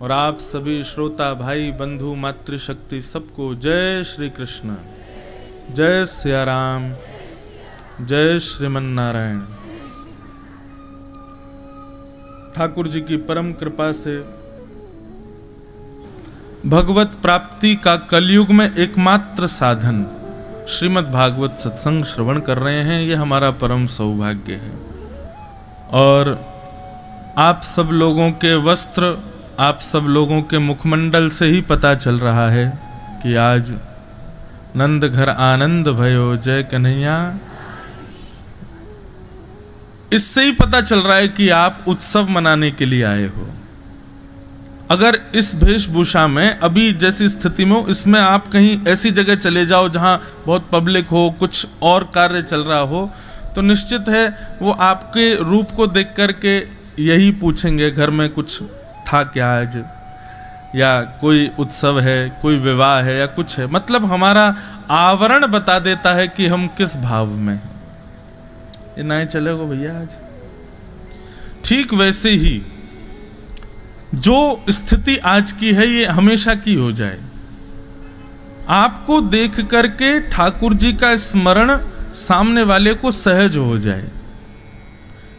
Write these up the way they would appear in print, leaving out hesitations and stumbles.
और आप सभी श्रोता भाई बंधु मातृशक्ति सबको जय श्री कृष्ण, जय सिया राम, जय श्रीमन नारायण। ठाकुर जी की परम कृपा से भगवत प्राप्ति का कलयुग में एकमात्र साधन श्रीमद् भागवत सत्संग श्रवण कर रहे हैं, ये हमारा परम सौभाग्य है। और आप सब लोगों के वस्त्र, आप सब लोगों के मुखमंडल से ही पता चल रहा है कि आज नंद घर आनंद भयो जय कन्हैया। इससे ही पता चल रहा है कि आप उत्सव मनाने के लिए आए हो। अगर इस वेशभूषा में अभी जैसी स्थिति में हो, इसमें आप कहीं ऐसी जगह चले जाओ जहां बहुत पब्लिक हो, कुछ और कार्य चल रहा हो, तो निश्चित है वो आपके रूप को देख करके यही पूछेंगे घर में कुछ था क्या आज, या कोई उत्सव है, कोई विवाह है या कुछ है। मतलब हमारा आवरण बता देता है कि हम किस भाव में हैं। ये नहीं चलेगा भैया आज। ठीक वैसे ही जो स्थिति आज की है ये हमेशा की हो जाए। आपको देख करके ठाकुर जी का स्मरण सामने वाले को सहज हो जाए,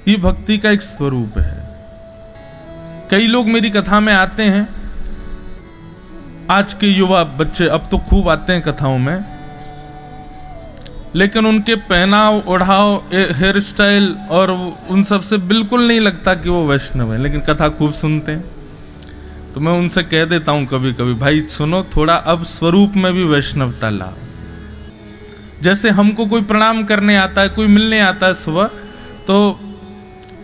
ये भक्ति का एक स्वरूप है। कई लोग मेरी कथा में आते हैं, आज के युवा बच्चे अब तो खूब आते हैं कथाओं में, लेकिन उनके पहनाव ओढ़ाव, हेयर स्टाइल और उन सब से बिल्कुल नहीं लगता कि वो वैष्णव है, लेकिन कथा खूब सुनते हैं। तो मैं उनसे कह देता हूं कभी कभी, भाई सुनो, थोड़ा अब स्वरूप में भी वैष्णवता लाओ। जैसे हमको कोई प्रणाम करने आता है, कोई मिलने आता है सुबह, तो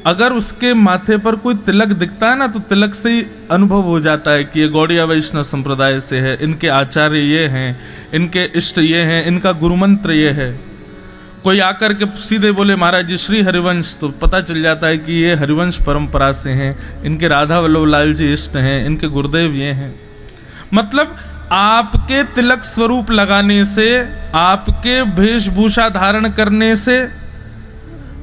अगर उसके माथे पर कोई तिलक दिखता है ना, तो तिलक से ही अनुभव हो जाता है कि ये गौड़िया वैष्णव संप्रदाय से है, इनके आचार्य ये हैं, इनके इष्ट ये हैं, इनका गुरुमंत्र ये है। कोई आकर के सीधे बोले महाराज जी श्री हरिवंश, तो पता चल जाता है कि ये हरिवंश परंपरा से हैं, इनके राधा वल्लभ लाल जी इष्ट हैं, इनके गुरुदेव ये हैं। मतलब आपके तिलक स्वरूप लगाने से, आपके वेशभूषा धारण करने से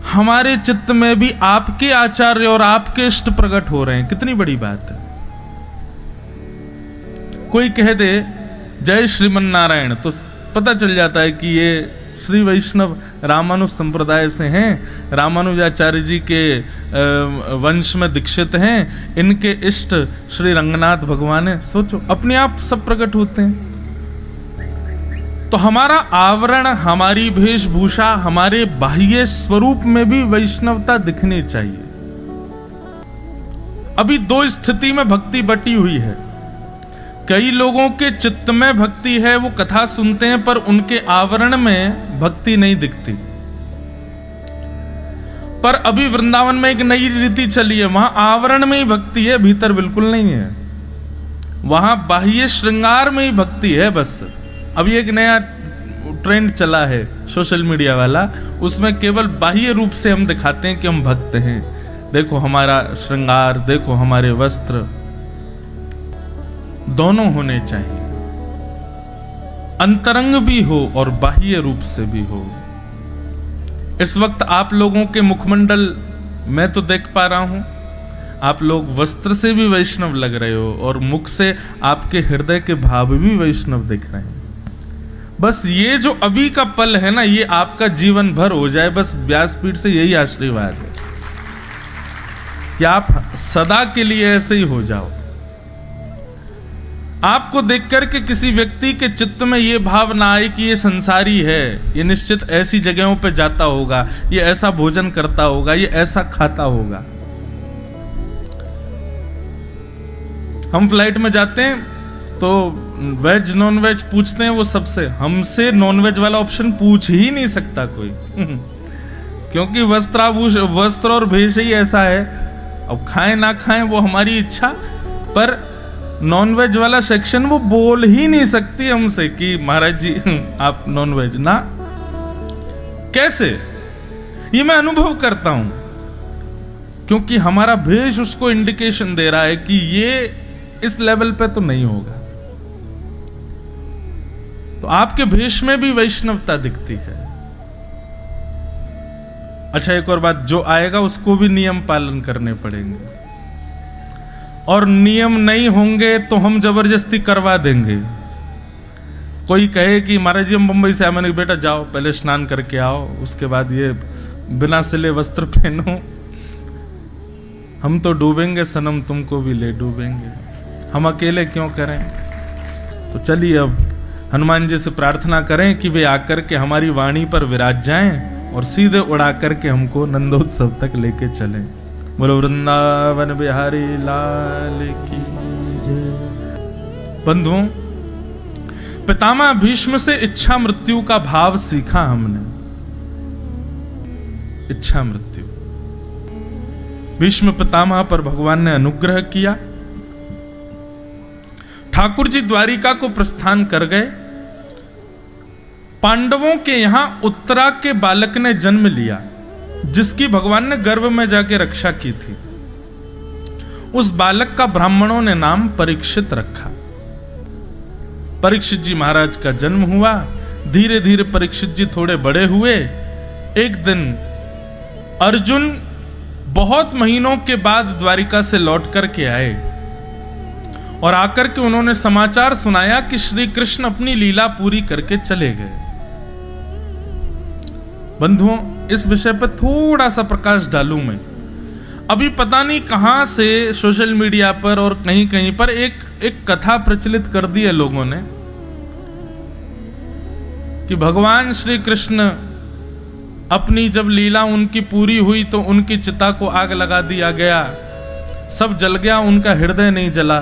हमारे चित्त में भी आपके आचार्य और आपके इष्ट प्रकट हो रहे हैं। कितनी बड़ी बात है। कोई कह दे जय श्रीमन नारायण, तो पता चल जाता है कि ये श्री वैष्णव रामानुज संप्रदाय से हैं, रामानुजाचार्य जी के वंश में दीक्षित हैं, इनके इष्ट श्री रंगनाथ भगवान है। सोचो, अपने आप सब प्रकट होते हैं। तो हमारा आवरण, हमारी वेशभूषा, हमारे बाह्य स्वरूप में भी वैष्णवता दिखनी चाहिए। अभी दो स्थिति में भक्ति बटी हुई है। कई लोगों के चित्त में भक्ति है, वो कथा सुनते हैं, पर उनके आवरण में भक्ति नहीं दिखती। पर अभी वृंदावन में एक नई रीति चली है, वहां आवरण में ही भक्ति है, भीतर बिल्कुल नहीं है। वहां बाह्य श्रृंगार में ही भक्ति है बस। अभी एक नया ट्रेंड चला है सोशल मीडिया वाला, उसमें केवल बाह्य रूप से हम दिखाते हैं कि हम भक्त हैं। देखो हमारा श्रृंगार, देखो हमारे वस्त्र। दोनों होने चाहिए, अंतरंग भी हो और बाह्य रूप से भी हो। इस वक्त आप लोगों के मुखमंडल मैं तो देख पा रहा हूं, आप लोग वस्त्र से भी वैष्णव लग रहे हो और मुख से आपके हृदय के भाव भी वैष्णव दिख रहे हैं। बस ये जो अभी का पल है ना, ये आपका जीवन भर हो जाए। बस व्यासपीठ से यही आशीर्वाद है कि आप सदा के लिए ऐसे ही हो जाओ। आपको देखकर के किसी व्यक्ति के चित्त में ये भाव ना आए कि ये संसारी है, ये निश्चित ऐसी जगहों पे जाता होगा, ये ऐसा भोजन करता होगा, ये ऐसा खाता होगा। हम फ्लाइट में जाते हैं तो वेज नॉन वेज पूछते हैं वो सबसे, हमसे नॉन वेज वाला ऑप्शन पूछ ही नहीं सकता कोई क्योंकि वस्त्र और भेष ही ऐसा है। अब खाएं ना खाएं वो हमारी इच्छा, पर नॉन वेज वाला सेक्शन वो बोल ही नहीं सकती हमसे कि महाराज जी आप नॉन वेज ना। कैसे? ये मैं अनुभव करता हूं, क्योंकि हमारा भेष उसको इंडिकेशन दे रहा है कि ये इस लेवल पे तो नहीं होगा। तो आपके भेष में भी वैष्णवता दिखती है। अच्छा, एक और बात, जो आएगा उसको भी नियम पालन करने पड़ेंगे। और नियम नहीं होंगे तो हम जबरदस्ती करवा देंगे। कोई कहे कि महाराज जी हम मुंबई से आए, मैंने कहा बेटा जाओ पहले स्नान करके आओ, उसके बाद ये बिना सिले वस्त्र पहनो। हम तो डूबेंगे सनम, तुमको भी ले डूबेंगे, हम अकेले क्यों करें। तो चलिए अब हनुमान जी से प्रार्थना करें कि वे आकर के हमारी वाणी पर विराज जाएं और सीधे उड़ा करके हमको नंदोत्सव तक लेके चलें। बोलो वृंदावन बिहारी लाल की जय। बंधुओं, पितामह भीष्म से इच्छा मृत्यु का भाव सीखा हमने। इच्छा मृत्यु, भीष्म पितामह पर भगवान ने अनुग्रह किया। ठाकुर जी द्वारिका को प्रस्थान कर गए। पांडवों के यहां उत्तरा के बालक ने जन्म लिया, जिसकी भगवान ने गर्भ में जाके रक्षा की थी। उस बालक का ब्राह्मणों ने नाम परीक्षित रखा। परीक्षित जी महाराज का जन्म हुआ। धीरे धीरे परीक्षित जी थोड़े बड़े हुए। एक दिन अर्जुन बहुत महीनों के बाद द्वारिका से लौट करके आए और आकर के उन्होंने समाचार सुनाया कि श्री कृष्ण अपनी लीला पूरी करके चले गए। बंधुओं, इस विषय पर थोड़ा सा प्रकाश डालूं मैं। अभी पता नहीं कहां से सोशल मीडिया पर और कहीं कहीं पर एक कथा प्रचलित कर दी है लोगों ने कि भगवान श्री कृष्ण अपनी जब लीला उनकी पूरी हुई तो उनकी चिता को आग लगा दिया गया, सब जल गया, उनका हृदय नहीं जला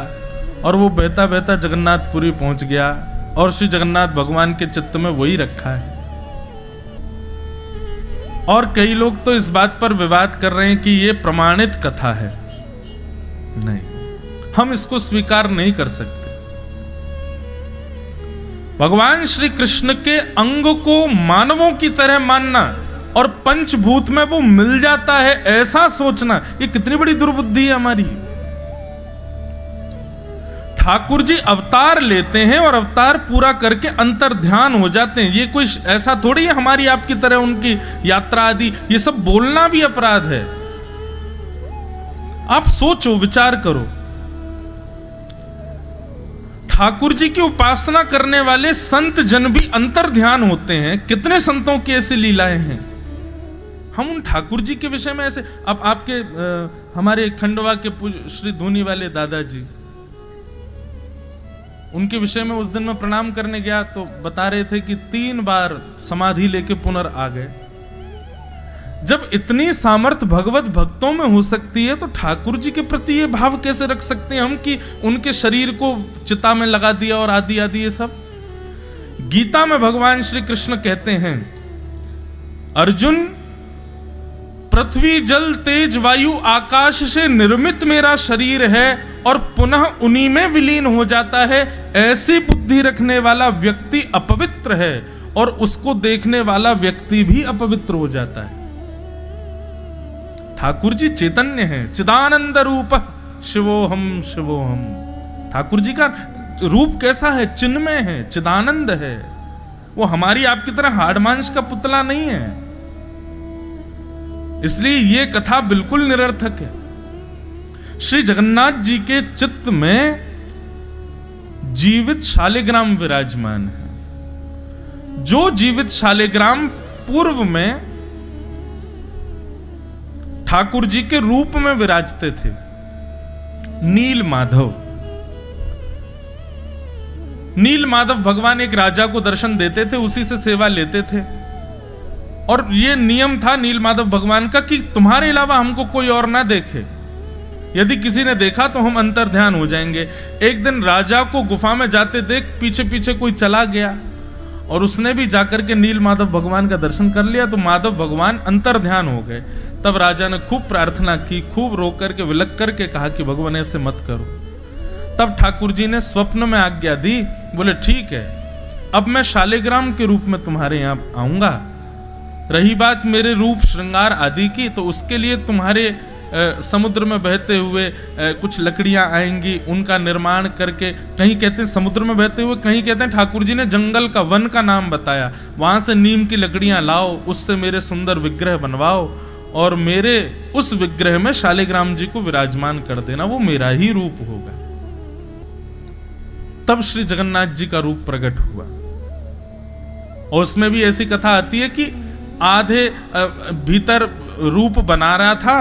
और वो बहता बहता जगन्नाथपुरी पहुंच गया और श्री जगन्नाथ भगवान के चित्त में वही रखा है। और कई लोग तो इस बात पर विवाद कर रहे हैं कि ये प्रमाणित कथा है। नहीं, हम इसको स्वीकार नहीं कर सकते। भगवान श्री कृष्ण के अंग को मानवों की तरह मानना और पंचभूत में वो मिल जाता है ऐसा सोचना, ये कितनी बड़ी दुर्बुद्धि है हमारी। ठाकुर जी अवतार लेते हैं और अवतार पूरा करके अंतर ध्यान हो जाते हैं। ये कोई ऐसा थोड़ी है हमारी आपकी तरह उनकी यात्रा आदि, ये सब बोलना भी अपराध है। आप सोचो, विचार करो, ठाकुर जी की उपासना करने वाले संत जन भी अंतर ध्यान होते हैं। कितने संतों की ऐसी लीलाएं हैं। हम उन ठाकुर जी के विषय में ऐसे, अब आपके हमारे खंडवा के श्री धूनी वाले दादाजी, उनके विषय में उस दिन मैं प्रणाम करने गया तो बता रहे थे कि 3 बार समाधि लेके पुनर् आ गए। जब इतनी सामर्थ भगवत भक्तों में हो सकती है तो ठाकुर जी के प्रति ये भाव कैसे रख सकते हैं हम कि उनके शरीर को चिता में लगा दिया और आदि आदि ये सब। गीता में भगवान श्री कृष्ण कहते हैं, अर्जुन, पृथ्वी जल तेज वायु आकाश से निर्मित मेरा शरीर है और पुनः उन्हीं में विलीन हो जाता है। ऐसी बुद्धि रखने वाला व्यक्ति अपवित्र है और उसको देखने वाला व्यक्ति भी अपवित्र हो जाता है। ठाकुर जी चैतन्य हैं, चिदानंद रूप शिवोहम शिवोहम। ठाकुर जी का रूप कैसा है? चिन्मय है, चिदानंद है। वो हमारी आपकी तरह हाड़ मांस का पुतला नहीं है। इसलिए ये कथा बिल्कुल निरर्थक है। श्री जगन्नाथ जी के चित्त में जीवित शालिग्राम विराजमान है। जो जीवित शालिग्राम पूर्व में ठाकुर जी के रूप में विराजते थे, नील माधव। नील माधव भगवान एक राजा को दर्शन देते थे, उसी से सेवा लेते थे और ये नियम था नील माधव भगवान का कि तुम्हारे अलावा हमको कोई और ना देखे। यदि किसी ने देखा तो हम अंतर ध्यान हो जाएंगे। एक दिन राजा को गुफा में जाते देख पीछे पीछे कोई चला गया और उसने भी जाकर के नील माधव भगवान का दर्शन कर लिया तो माधव भगवान अंतर ध्यान हो गए। तब राजा ने खूब प्रार्थना की, खूब रो करके विलक करके कहा कि भगवान ऐसे मत करो। तब ठाकुर जी ने स्वप्न में आज्ञा दी, बोले ठीक है, अब मैं शालिग्राम के रूप में तुम्हारे यहां आऊंगा। रही बात मेरे रूप श्रृंगार आदि की, तो उसके लिए तुम्हारे समुद्र में बहते हुए कुछ लकड़ियां आएंगी, उनका निर्माण करके, कहीं कहते हैं समुद्र में बहते हुए, कहीं कहते हैं ठाकुर जी ने जंगल का, वन का नाम बताया, वहां से नीम की लकड़ियां लाओ, उससे मेरे सुंदर विग्रह बनवाओ और मेरे उस विग्रह में शालिग्राम जी को विराजमान कर देना, वो मेरा ही रूप होगा। तब श्री जगन्नाथ जी का रूप प्रकट हुआ। और उसमें भी ऐसी कथा आती है कि आधे भीतर रूप बना रहा था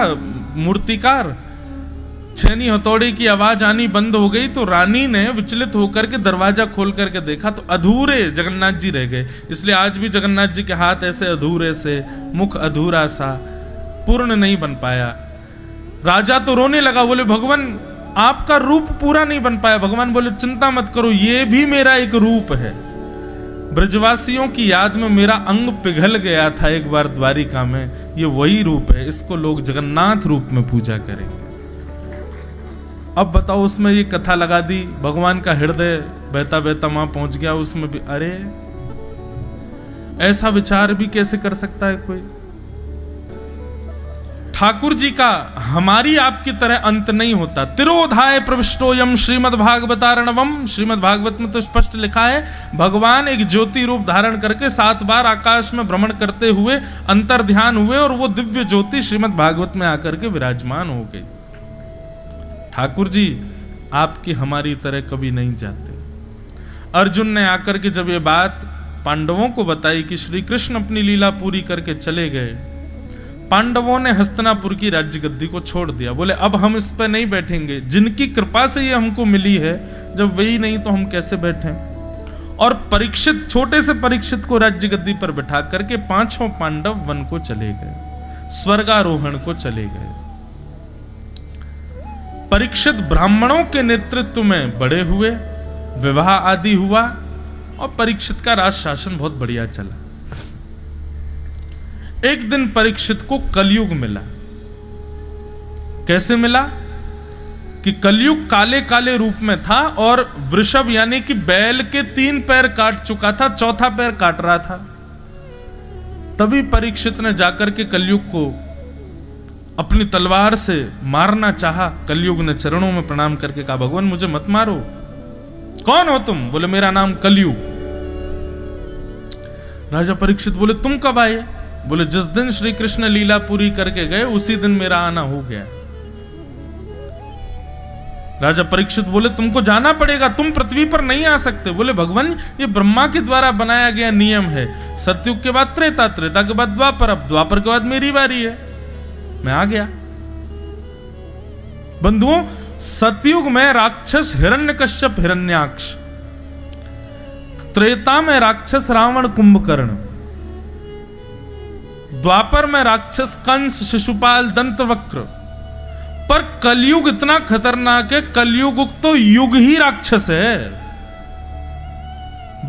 मूर्तिकार, छेनी हथौड़ी की आवाज आनी बंद हो गई तो रानी ने विचलित होकर के दरवाजा खोल करके देखा तो अधूरे जगन्नाथ जी रह गए। इसलिए आज भी जगन्नाथ जी के हाथ ऐसे अधूरे से, मुख अधूरा सा, पूर्ण नहीं बन पाया। राजा तो रोने लगा, बोले भगवान आपका रूप पूरा नहीं बन पाया। भगवान बोले चिंता मत करो, ये भी मेरा एक रूप है। ब्रजवासियों की याद में मेरा अंग पिघल गया था एक बार द्वारिका में, ये वही रूप है, इसको लोग जगन्नाथ रूप में पूजा करेंगे। अब बताओ, उसमें ये कथा लगा दी, भगवान का हृदय बहता बहता वहां पहुंच गया, उसमें भी अरे ऐसा विचार भी कैसे कर सकता है कोई। ठाकुर जी का हमारी आपकी तरह अंत नहीं होता। तिरोधाय प्रविष्टोयम श्रीमद्भागवतार्णवम, श्रीमद् भागवत में तो स्पष्ट लिखा है भगवान एक ज्योति रूप धारण करके 7 बार आकाश में भ्रमण करते हुए अंतर ध्यान हुए और वो दिव्य ज्योति श्रीमद् भागवत में आकर के विराजमान हो गई। ठाकुर जी आपकी हमारी तरह कभी नहीं जाते। अर्जुन ने आकर के जब ये बात पांडवों को बताई कि श्री कृष्ण अपनी लीला पूरी करके चले गए, पांडवों ने हस्तिनापुर की राज्य गद्दी को छोड़ दिया। बोले अब हम इस पे नहीं बैठेंगे, जिनकी कृपा से ये हमको मिली है, जब वही नहीं तो हम कैसे बैठें। और परीक्षित, छोटे से परीक्षित को राज्य गद्दी पर बैठा करके 5 पांडव वन को चले गए, स्वर्गारोहण को चले गए। परीक्षित ब्राह्मणों के नेतृत्व में बड़े हुए, विवाह आदि हुआ और परीक्षित का राज शासन बहुत बढ़िया चला। एक दिन परीक्षित को कलयुग मिला। कैसे मिला कि कलयुग काले काले रूप में था और वृषभ यानी कि बैल के 3 पैर काट चुका था, 4था पैर काट रहा था। तभी परीक्षित ने जाकर के कलयुग को अपनी तलवार से मारना चाहा। कलयुग ने चरणों में प्रणाम करके कहा भगवान मुझे मत मारो। कौन हो तुम? बोले मेरा नाम कलयुग। राजा परीक्षित बोले तुम कब आए? बोले जिस दिन श्री कृष्ण लीला पूरी करके गए उसी दिन मेरा आना हो गया। राजा परीक्षित बोले तुमको जाना पड़ेगा, तुम पृथ्वी पर नहीं आ सकते। बोले भगवान ये ब्रह्मा के द्वारा बनाया गया नियम है। सतयुग के बाद त्रेता, त्रेता के बाद द्वापर, अब द्वापर के बाद मेरी बारी है, मैं आ गया। बंधुओं, सतयुग में राक्षस हिरण्यकश्यप हिरण्याक्ष, त्रेता में राक्षस रावण कुंभकर्ण, द्वापर में राक्षस कंस शिशुपाल दंतवक्र, पर कलयुग इतना खतरनाक है, कलयुग तो युग ही राक्षस है।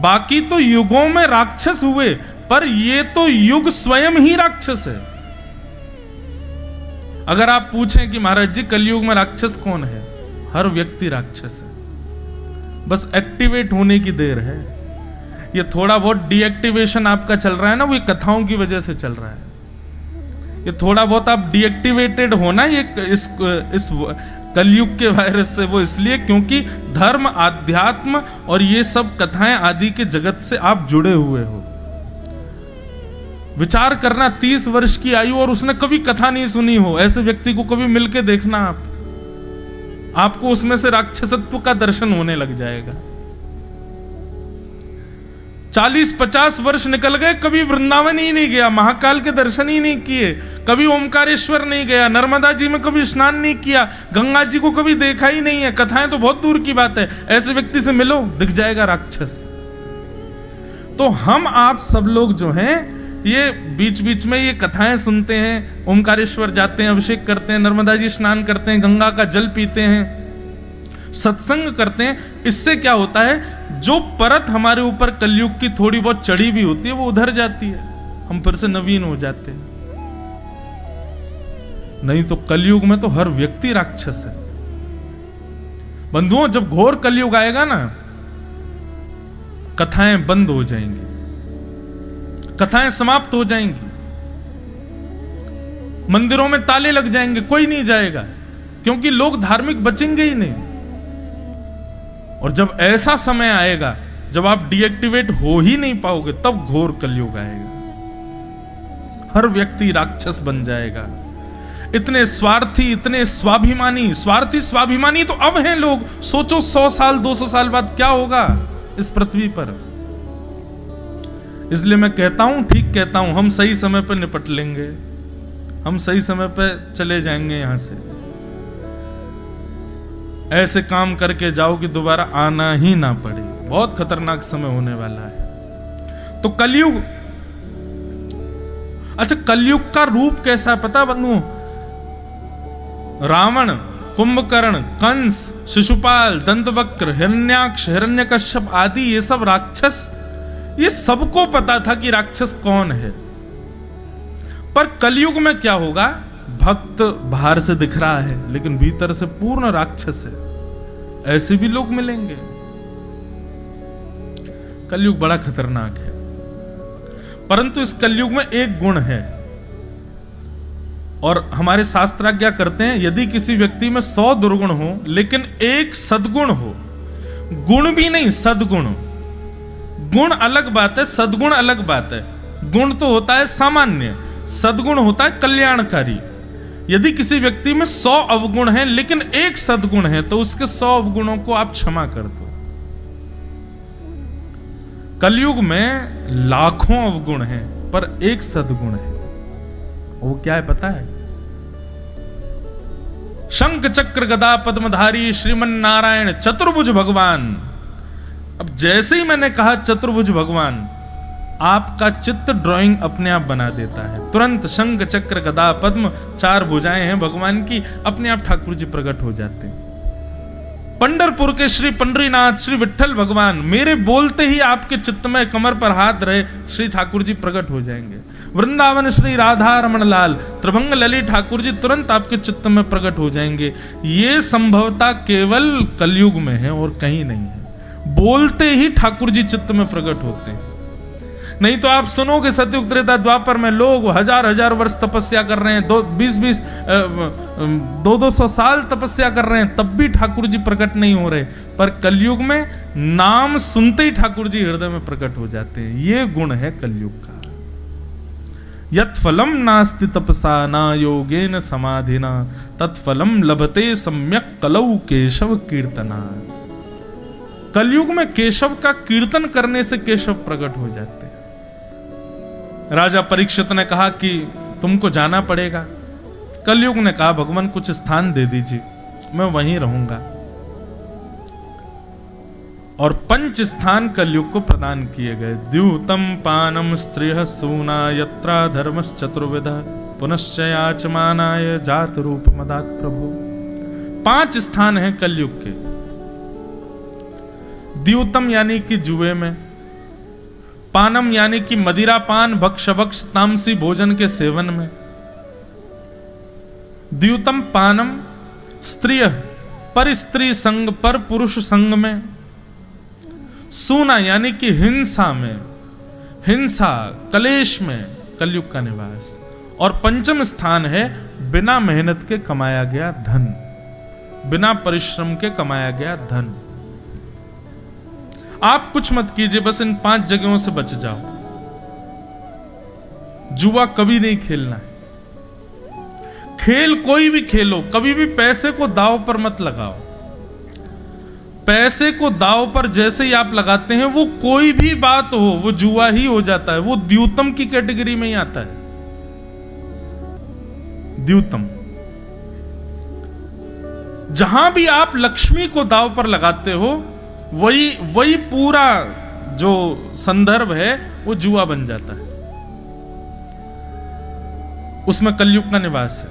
बाकी तो युगों में राक्षस हुए, पर ये तो युग स्वयं ही राक्षस है। अगर आप पूछें कि महाराज जी कलयुग में राक्षस कौन है, हर व्यक्ति राक्षस है, बस एक्टिवेट होने की देर है। ये थोड़ा बहुत डीएक्टिवेशन आपका चल रहा है ना, वो कथाओं की वजह से चल रहा है। ये थोड़ा बहुत आप डीएक्टिवेटेड होना ये इस कलयुग के वायरस से, वो इसलिए क्योंकि धर्म, आध्यात्म और ये सब कथाएं आदि के जगत से आप जुड़े हुए हो। विचार करना, 30 वर्ष की आयु और उसने कभी कथा नहीं सुनी हो, ऐसे व्यक्ति को कभी मिलके देखना आपको उसमें से राक्षसत्व का दर्शन होने लग जाएगा। 40-50 वर्ष निकल गए, कभी वृंदावन ही नहीं गया, महाकाल के दर्शन ही नहीं किए, कभी ओमकारेश्वर नहीं गया, नर्मदा जी में कभी स्नान नहीं किया, गंगा जी को कभी देखा ही नहीं है, कथाएं तो बहुत दूर की बात है। ऐसे व्यक्ति से मिलो, दिख जाएगा राक्षस। तो हम आप सब लोग जो हैं ये बीच बीच में ये कथाएं सुनते हैं, ओमकारेश्वर जाते हैं, अभिषेक करते हैं, नर्मदा जी स्नान करते हैं, गंगा का जल पीते हैं, सत्संग करते हैं। इससे क्या होता है, जो परत हमारे ऊपर कलयुग की थोड़ी बहुत चढ़ी भी होती है वो उधर जाती है, हम फिर से नवीन हो जाते हैं। नहीं तो कलयुग में तो हर व्यक्ति राक्षस है। बंधुओं, जब घोर कलयुग आएगा ना, कथाएं बंद हो जाएंगी, कथाएं समाप्त हो जाएंगी, मंदिरों में ताले लग जाएंगे, कोई नहीं जाएगा, क्योंकि लोग धार्मिक बचेंगे ही नहीं। और जब ऐसा समय आएगा जब आप डीएक्टिवेट हो ही नहीं पाओगे, तब घोर कलयुग आएगा। हर व्यक्ति राक्षस बन जाएगा। इतने स्वार्थी, इतने स्वाभिमानी, स्वार्थी स्वाभिमानी तो अब हैं लोग। सोचो 100 साल 200 साल बाद क्या होगा इस पृथ्वी पर। इसलिए मैं कहता हूं, ठीक कहता हूं, हम सही समय पर निपट लेंगे, हम सही समय पर चले जाएंगे यहां से। ऐसे काम करके जाओ कि दोबारा आना ही ना पड़े। बहुत खतरनाक समय होने वाला है। तो कलयुग, अच्छा कलयुग का रूप कैसा है पता बंधुओं? रावण, कुंभकर्ण, कंस, शिशुपाल, दंतवक्र, हिरण्याक्ष, हिरण्यकश्यप आदि ये सब राक्षस, ये सबको पता था कि राक्षस कौन है। पर कलयुग में क्या होगा? भक्त बाहर से दिख रहा है लेकिन भीतर से पूर्ण राक्षस है। ऐसे भी लोग मिलेंगे। कलयुग बड़ा खतरनाक है। परंतु इस कलयुग में एक गुण है, और हमारे शास्त्राज्ञा करते हैं, यदि किसी व्यक्ति में 100 दुर्गुण हो लेकिन एक सद्गुण हो, गुण भी नहीं सद्गुण, गुण अलग बात है, सद्गुण अलग बात है। गुण तो होता है सामान्य, सद्गुण होता है कल्याणकारी। यदि किसी व्यक्ति में 100 अवगुण है लेकिन एक सद्गुण है तो उसके 100 अवगुणों को आप क्षमा कर दो। कलयुग में लाखों अवगुण हैं पर एक सद्गुण है। वो क्या है पता है? शंख चक्र गदा पद्मधारी श्रीमन नारायण चतुर्भुज भगवान। अब जैसे ही मैंने कहा चतुर्भुज भगवान, आपका चित्त ड्राइंग अपने आप बना देता है। तुरंत शंख चक्र गदा पद्म 4 भुजाएं हैं भगवान की, अपने आप ठाकुर जी प्रकट हो जाते हैं। पंढरपुर के श्री पंडरीनाथ श्री विठ्ठल भगवान, मेरे बोलते ही आपके चित्त में कमर पर हाथ रहे श्री ठाकुर जी प्रकट हो जाएंगे। वृंदावन श्री राधा रमण लाल त्रिभंग ललित ठाकुर जी तुरंत आपके चित्त में प्रकट हो जाएंगे। ये संभवता केवल कलयुग में है और कहीं नहीं है। बोलते ही ठाकुर जी चित्त में प्रकट होते हैं। नहीं तो आप सुनोगे सतयुग त्रेता द्वापर में लोग हजार वर्ष तपस्या कर रहे हैं, 200 साल तपस्या कर रहे हैं, तब भी ठाकुर जी प्रकट नहीं हो रहे। पर कलयुग में नाम सुनते ही ठाकुर जी हृदय में प्रकट हो जाते हैं। ये गुण है कलयुग का। यत्फलम नास्ति तपसा न योगेन समाधिना तत्फलम लभते सम्यक कलौ केशव कीर्तनात्। कलयुग में केशव का कीर्तन करने से केशव प्रकट हो जाते हैं। राजा परीक्षित ने कहा कि तुमको जाना पड़ेगा। कलयुग ने कहा भगवान कुछ स्थान दे दीजिए, मैं वहीं रहूंगा। और 5 स्थान कलयुग को प्रदान किए गए। द्यूतम पानम स्त्रिय सूना यत्रा धर्मश्चतुर्विध पुनश्च याचमानाय जात रूप मदात प्रभु। 5 स्थान हैं कलयुग के। द्यूतम यानी कि जुए में, पानम यानी कि मदिरा पान भक्ष तामसी भोजन के सेवन में, द्यूतम पानम स्त्रिय पर स्त्री संग पर पुरुष संग में, सूना यानी कि हिंसा में, हिंसा कलेश में कलयुग का निवास। और 5म स्थान है बिना मेहनत के कमाया गया धन, बिना परिश्रम के कमाया गया धन। आप कुछ मत कीजिए, बस इन 5 जगहों से बच जाओ। जुआ कभी नहीं खेलना है। खेल कोई भी खेलो, कभी भी पैसे को दांव पर मत लगाओ। पैसे को दांव पर जैसे ही आप लगाते हैं, वो कोई भी बात हो वो जुआ ही हो जाता है। वो द्यूतम की कैटेगरी में ही आता है। द्यूतम, जहां भी आप लक्ष्मी को दांव पर लगाते हो, वही पूरा जो संदर्भ है वो जुआ बन जाता है। उसमें कलयुग का निवास है।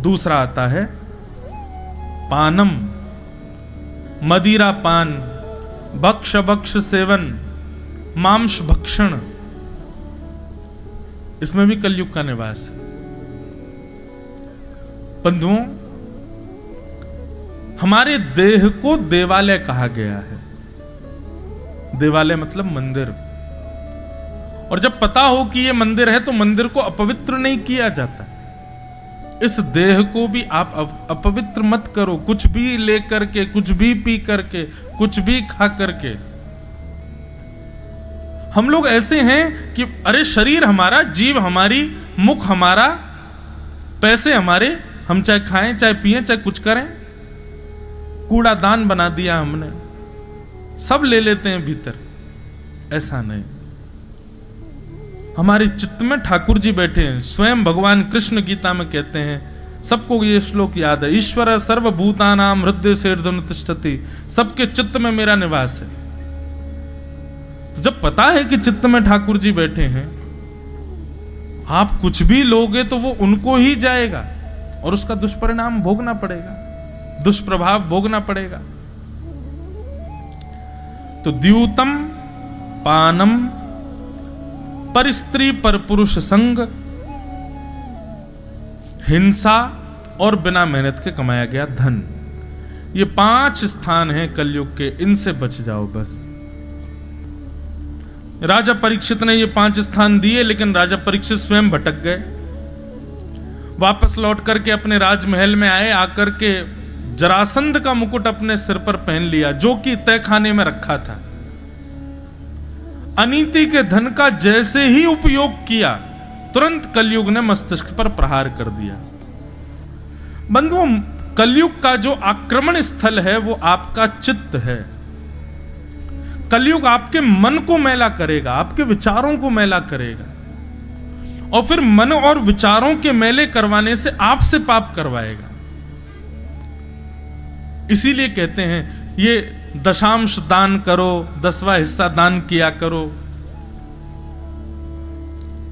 दूसरा आता है पानम, मदिरा पान, भक्ष सेवन, मांस भक्षण, इसमें भी कलयुग का निवास है। बंधुओं, हमारे देह को देवालय कहा गया है। देवालय मतलब मंदिर। और जब पता हो कि ये मंदिर है तो मंदिर को अपवित्र नहीं किया जाता। इस देह को भी आप अपवित्र मत करो, कुछ भी लेकर के, कुछ भी पी करके, कुछ भी खा करके। हम लोग ऐसे हैं कि अरे शरीर हमारा, जीव हमारी, मुख हमारा, पैसे हमारे, हम चाहे खाएं चाहे पिएं चाहे कुछ करें, कूड़ादान बना दिया हमने, सब ले लेते हैं भीतर। ऐसा नहीं, हमारे चित्त में ठाकुर जी बैठे हैं। स्वयं भगवान कृष्ण गीता में कहते हैं, सबको ये श्लोक याद है, ईश्वर सर्वभूतानां हृदय सेर्धुन तिष्ठति, सबके चित्त में मेरा निवास है। तो जब पता है कि चित्त में ठाकुर जी बैठे हैं, आप कुछ भी लोगे तो वो उनको ही जाएगा और उसका दुष्परिणाम भोगना पड़ेगा, दुष्प्रभाव भोगना पड़ेगा। तो द्यूतम पानम पर स्त्री पर पुरुष संग, हिंसा और बिना मेहनत के कमाया गया धन, ये 5 स्थान हैं कलयुग के, इनसे बच जाओ बस। राजा परीक्षित ने ये 5 स्थान दिए, लेकिन राजा परीक्षित स्वयं भटक गए। वापस लौट करके अपने राजमहल में आए, आकर के जरासंध का मुकुट अपने सिर पर पहन लिया, जो कि तहखाने में रखा था। अनीति के धन का जैसे ही उपयोग किया, तुरंत कलयुग ने मस्तिष्क पर प्रहार कर दिया। बंधुओं, कलयुग का जो आक्रमण स्थल है वो आपका चित्त है। कलयुग आपके मन को मैला करेगा, आपके विचारों को मैला करेगा, और फिर मन और विचारों के मैले करवाने से आपसे पाप करवाएगा। इसीलिए कहते हैं ये दशांश दान करो, 10वां हिस्सा दान किया करो,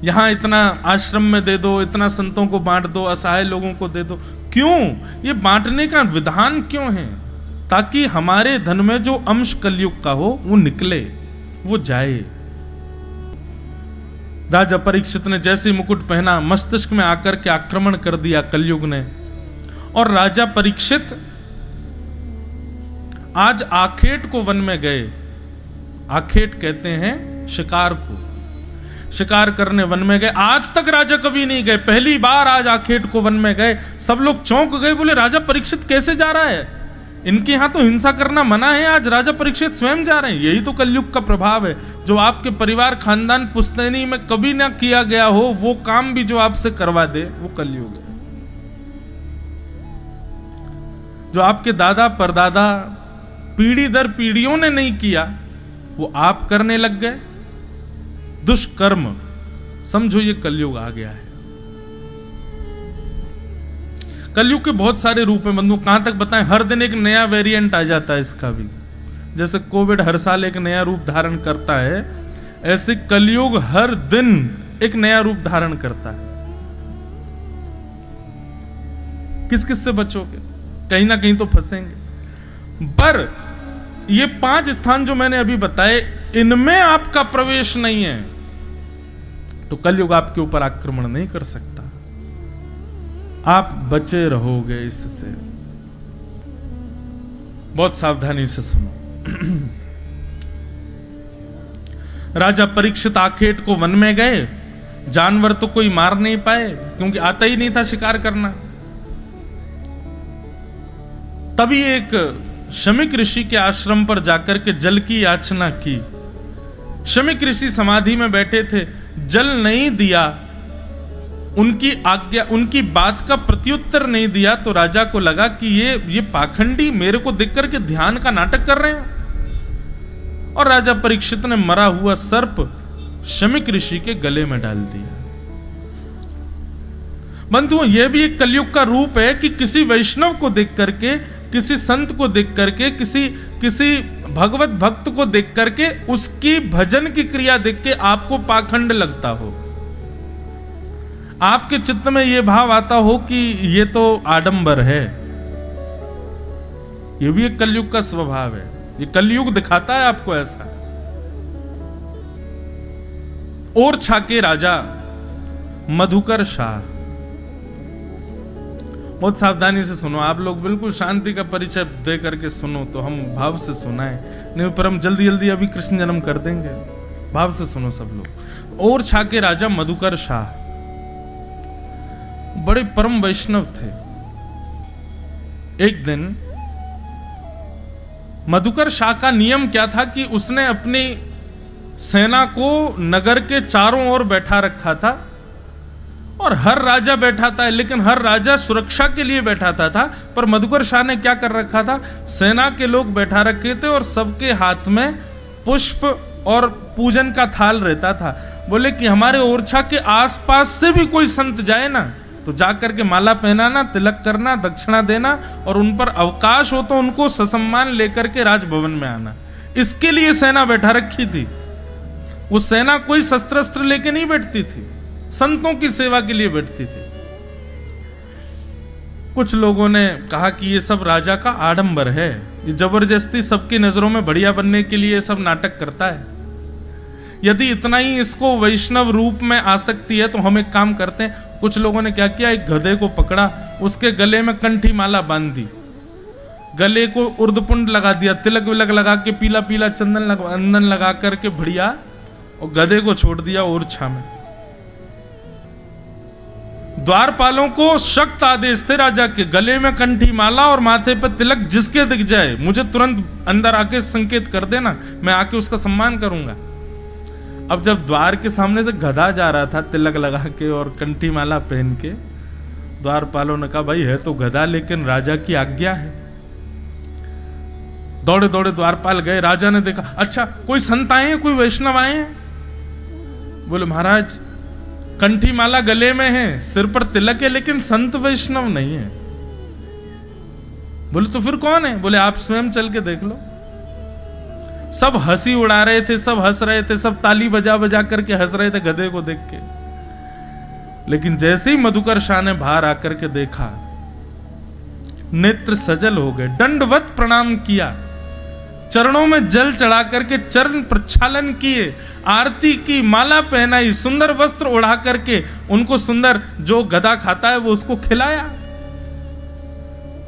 यहां इतना आश्रम में दे दो, इतना संतों को बांट दो, असहाय लोगों को दे दो। क्यों ये बांटने का विधान क्यों है? ताकि हमारे धन में जो अंश कलयुग का हो वो निकले, वो जाए। राजा परीक्षित ने जैसे मुकुट पहना, मस्तिष्क में आकर के आक्रमण कर दिया कलयुग ने। और राजा परीक्षित आज आखेट को वन में गए। आखेट कहते हैं शिकार को, शिकार करने वन में गए। आज तक राजा कभी नहीं गए, पहली बार आज आखेट को वन में गए। सब लोग चौंक गए, बोले राजा परीक्षित कैसे जा रहा है? इनके यहां तो हिंसा करना मना है, आज राजा परीक्षित स्वयं जा रहे हैं। यही तो कलयुग का प्रभाव है, जो आपके परिवार खानदान पुश्तैनी में कभी ना किया गया हो, वो काम भी जो आपसे करवा दे, वो कलयुग है। जो आपके दादा परदादा पीढ़ी दर पीढ़ियों ने नहीं किया, वो आप करने लग गए। दुष्कर्म, समझो ये कलयुग आ गया है। कलयुग के बहुत सारे रूप हैं बंधु, कहां तक बताएं। हर दिन एक नया वेरिएंट आ जाता है इसका भी। जैसे कोविड हर साल एक नया रूप धारण करता है, ऐसे कलयुग हर दिन एक नया रूप धारण करता है। किस किस से बचोगे? कहीं ना कहीं तो फंसेंगे। पर ये 5 स्थान जो मैंने अभी बताए, इनमें आपका प्रवेश नहीं है तो कलयुग आपके ऊपर आक्रमण नहीं कर सकता। आप बचे रहोगे इससे। बहुत सावधानी से सुनो। राजा परीक्षित आखेट को वन में गए। जानवर तो कोई मार नहीं पाए, क्योंकि आता ही नहीं था शिकार करना। तभी एक शमिक ऋषि के आश्रम पर जाकर के जल की याचना की। शमिक ऋषि समाधि में बैठे थे, जल नहीं दिया, उनकी आज्ञा, उनकी बात का प्रत्युत्तर नहीं दिया, तो राजा को लगा कि ये पाखंडी मेरे को देख करके ध्यान का नाटक कर रहे हैं। और राजा परीक्षित ने मरा हुआ सर्प शमिक ऋषि के गले में डाल दिया। बंधुओं, यह भी एक कलयुग का रूप है कि किसी वैष्णव को देख करके, किसी संत को देख करके, किसी भगवत भक्त को देख करके, उसकी भजन की क्रिया देख के आपको पाखंड लगता हो, आपके चित्त में यह भाव आता हो कि ये तो आडंबर है। यह भी एक कलयुग का स्वभाव है। ये कलयुग दिखाता है आपको ऐसा। और छाके राजा मधुकर शाह, बहुत सावधानी से सुनो। आप लोग बिल्कुल शांति का परिचय दे करके सुनो, तो हम भाव से सुनाएं, नहीं पर हम जल्दी जल्दी अभी कृष्ण जन्म कर देंगे। भाव से सुनो सब लोग। और छाके राजा मधुकर शाह बड़े परम वैष्णव थे। एक दिन मधुकर शाह का नियम क्या था कि उसने अपनी सेना को नगर के चारों ओर बैठा रखा था और हर राजा बैठा था, लेकिन हर राजा सुरक्षा के लिए बैठाता था। पर मधुकर शाह ने क्या कर रखा था, सेना के लोग बैठा रखे थे और सबके हाथ में पुष्प और पूजन का थाल रहता था। बोले कि हमारे ओरछा के आसपास से भी कोई संत जाए ना, तो जाकर के माला पहनाना, तिलक करना, दक्षिणा देना और उन पर अवकाश हो तो उनको ससम्मान लेकर के राजभवन में आना। इसके लिए सेना बैठा रखी थी। वो सेना कोई शस्त्र अस्त्र लेके नहीं बैठती थी, संतों की सेवा के लिए बैठती थी। कुछ लोगों ने कहा कि ये सब राजा का आडंबर है, ये जबरदस्ती सबकी नजरों में बढ़िया बनने के लिए सब नाटक करता है। यदि इतना ही इसको वैष्णव रूप में आसक्ति है तो हम एक काम करते हैं। कुछ लोगों ने क्या किया, एक गधे को पकड़ा, उसके गले में कंठी माला बांध दी, गले को उर्दपुंड लगा दिया, तिलक विलक लगा के पीला पीला चंदन लगा करके बढ़िया, और गधे को छोड़ दिया ओरछा में। द्वारपालों को सख्त आदेश थे राजा के, गले में कंठी माला और माथे पर तिलक जिसके दिख जाए मुझे तुरंत अंदर आके संकेत कर देना, मैं आके उसका सम्मान करूंगा। अब जब द्वार के सामने से गधा जा रहा था तिलक लगा के और कंठी माला पहन के, द्वारपालों ने कहा भाई है तो गधा लेकिन राजा की आज्ञा है। दौड़े दौड़े द्वारपाल गए, राजा ने देखा, अच्छा कोई संत आए हैं, कोई वैष्णव आए हैं? बोले महाराज कंठी माला गले में है, सिर पर तिलक है, लेकिन संत वैष्णव नहीं है। बोले तो फिर कौन है? बोले आप स्वयं चल के देख लो। सब हंसी उड़ा रहे थे, सब हंस रहे थे, सब ताली बजा बजा करके हंस रहे थे गधे को देख के। लेकिन जैसे ही मधुकर शाह ने बाहर आकर के देखा, नेत्र सजल हो गए, दंडवत प्रणाम किया, चरणों में जल चढ़ा करके चरण प्रक्षालन किए, आरती की, माला पहनाई, सुंदर वस्त्र ओढ़ा करके उनको सुंदर जो गधा खाता है वो उसको खिलाया।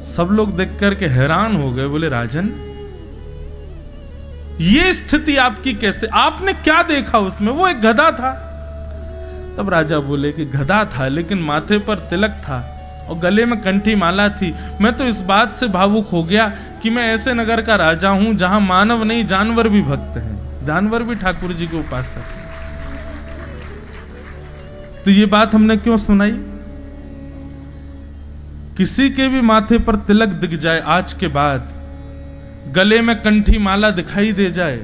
सब लोग देख करके हैरान हो गए, बोले राजन ये स्थिति आपकी कैसे, आपने क्या देखा उसमें? वो एक गधा था। तब राजा बोले कि गधा था लेकिन माथे पर तिलक था और गले में कंठी माला थी। मैं तो इस बात से भावुक हो गया कि मैं ऐसे नगर का राजा हूं जहां मानव नहीं जानवर भी भक्त हैं, जानवर भी ठाकुर जी के उपासक हैं। तो ये बात हमने क्यों सुनाई? किसी के भी माथे पर तिलक दिख जाए, आज के बाद गले में कंठी माला दिखाई दे जाए,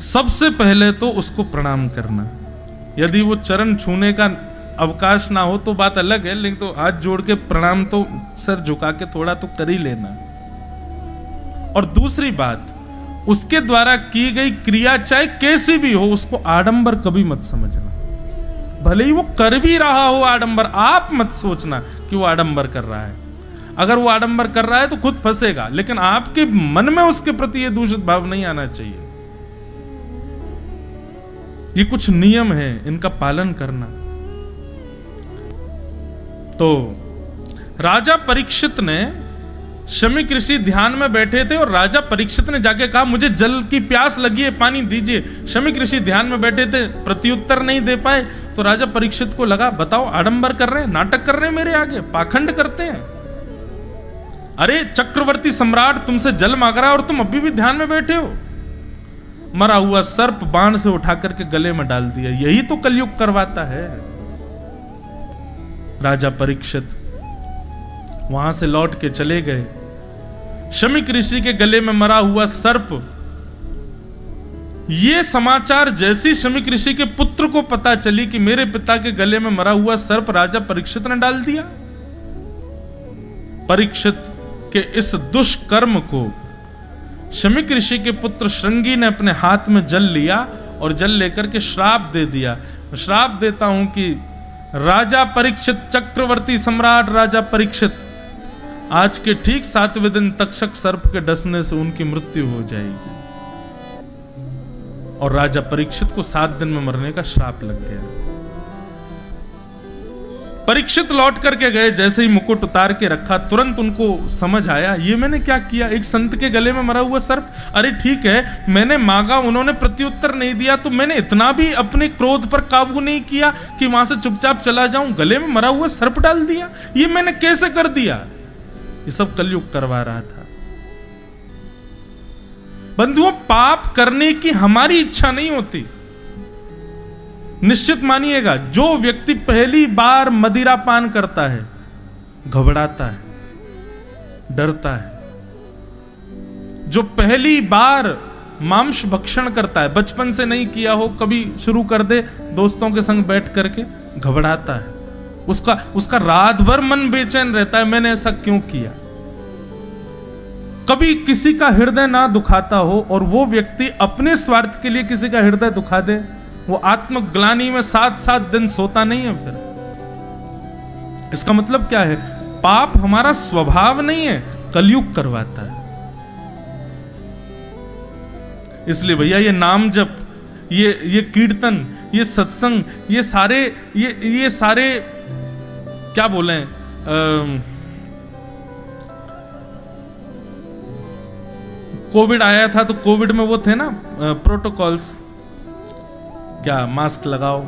सबसे पहले तो उसको प्रणाम करना। यदि वो चरण छूने का अवकाश ना हो तो बात अलग है, लेकिन तो हाथ जोड़ के प्रणाम तो सर झुका के थोड़ा तो कर ही लेना। और दूसरी बात, उसके द्वारा की गई क्रिया चाहे कैसी भी हो, उसको आडंबर कभी मत समझना। भले ही वो कर भी रहा हो आडंबर, आप मत सोचना कि वो आडंबर कर रहा है। अगर वो आडंबर कर रहा है तो खुद फंसेगा, लेकिन आपके मन में उसके प्रति ये दूषित भाव नहीं आना चाहिए। ये कुछ नियम है, इनका पालन करना। तो राजा परीक्षित ने, शमी ऋषि ध्यान में बैठे थे और राजा परीक्षित ने जाके कहा मुझे जल की प्यास लगी है, पानी दीजिए। शमी ऋषि ध्यान में बैठे थे, प्रत्युत्तर नहीं दे पाए। तो राजा परीक्षित को लगा बताओ आडंबर कर रहे हैं, नाटक कर रहे हैं मेरे आगे, पाखंड करते हैं। अरे चक्रवर्ती सम्राट तुमसे जल मांग रहा है और तुम अभी भी ध्यान में बैठे हो। मरा हुआ सर्प बाण से उठा करके गले में डाल दिया, यही तो कलयुग करवाता है। राजा परीक्षित वहां से लौट के चले गए। शमी ऋषि के गले में मरा हुआ सर्प, ये समाचार जैसी शमी ऋषि के पुत्र को पता चली कि मेरे पिता के गले में मरा हुआ सर्प राजा परीक्षित ने डाल दिया। परीक्षित के इस दुष्कर्म को शमी ऋषि के पुत्र श्रृंगी ने अपने हाथ में जल लिया और जल लेकर के श्राप दे दिया। श्राप देता हूं कि राजा परीक्षित, चक्रवर्ती सम्राट राजा परीक्षित, आज के ठीक 7वें दिन तक्षक सर्प के डसने से उनकी मृत्यु हो जाएगी। और राजा परीक्षित को 7 दिन में मरने का श्राप लग गया। परीक्षित लौट करके गए, जैसे ही मुकुट उतार के रखा तुरंत उनको समझ आया ये मैंने क्या किया, एक संत के गले में मरा हुआ सर्प। अरे ठीक है, मैंने मांगा, उन्होंने प्रत्युत्तर नहीं दिया, तो मैंने इतना भी अपने क्रोध पर काबू नहीं किया कि वहां से चुपचाप चला जाऊं, गले में मरा हुआ सर्प डाल दिया, ये मैंने कैसे कर दिया? ये सब कलयुग करवा रहा था। बंधुओं, पाप करने की हमारी इच्छा नहीं होती। निश्चित मानिएगा, जो व्यक्ति पहली बार मदिरा पान करता है घबराता है, डरता है। जो पहली बार मांस भक्षण करता है, बचपन से नहीं किया हो, कभी शुरू कर दे दोस्तों के संग बैठ करके, घबराता है। उसका रात भर मन बेचैन रहता है, मैंने ऐसा क्यों किया। कभी किसी का हृदय ना दुखाता हो और वो व्यक्ति अपने स्वार्थ के लिए किसी का हृदय दुखा दे, वो आत्मग्लानि में 7-7 दिन सोता नहीं है। फिर इसका मतलब क्या है? पाप हमारा स्वभाव नहीं है, कलयुग करवाता है। इसलिए भैया ये नाम जप, ये कीर्तन, ये सत्संग, ये सारे क्या बोले, कोविड आया था तो कोविड में वो थे ना प्रोटोकॉल्स, क्या मास्क लगाओ,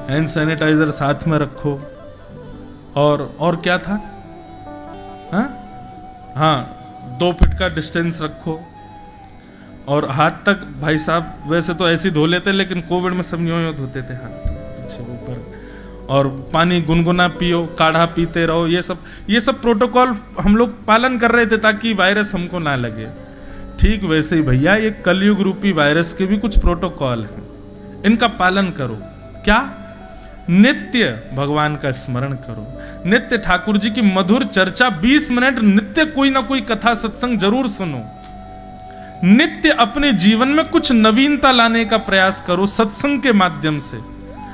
हैंड सैनिटाइजर साथ में रखो, और क्या था, हाँ 2 फीट का डिस्टेंस रखो, और हाथ तक भाई साहब वैसे तो ऐसे धो लेते, लेकिन कोविड में सब यूं धोते थे हाथ पीछे ऊपर, और पानी गुनगुना पियो, काढ़ा पीते रहो। ये सब प्रोटोकॉल हम लोग पालन कर रहे थे ताकि वायरस हमको ना लगे। ठीक वैसे ही भैया ये कलयुग रूपी वायरस के भी कुछ प्रोटोकॉल हैं, इनका पालन करो। क्या? नित्य भगवान का स्मरण करो, नित्य ठाकुर जी की मधुर चर्चा 20 मिनट नित्य कोई ना कोई कथा सत्संग जरूर सुनो। नित्य अपने जीवन में कुछ नवीनता लाने का प्रयास करो, सत्संग के माध्यम से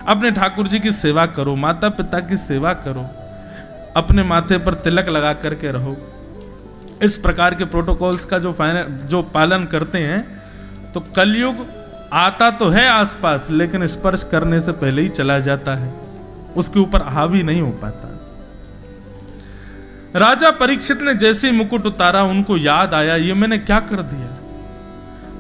अपने ठाकुर जी की सेवा करो, माता पिता की सेवा करो, अपने माथे पर तिलक लगा करके रहो। इस प्रकार के प्रोटोकॉल्स का जो पालन करते हैं तो कलयुग आता तो है आसपास, लेकिन स्पर्श करने से पहले ही चला जाता है, उसके ऊपर हावी नहीं हो पाता। राजा परीक्षित ने जैसे ही मुकुट उतारा, उनको याद आया ये मैंने क्या कर दिया।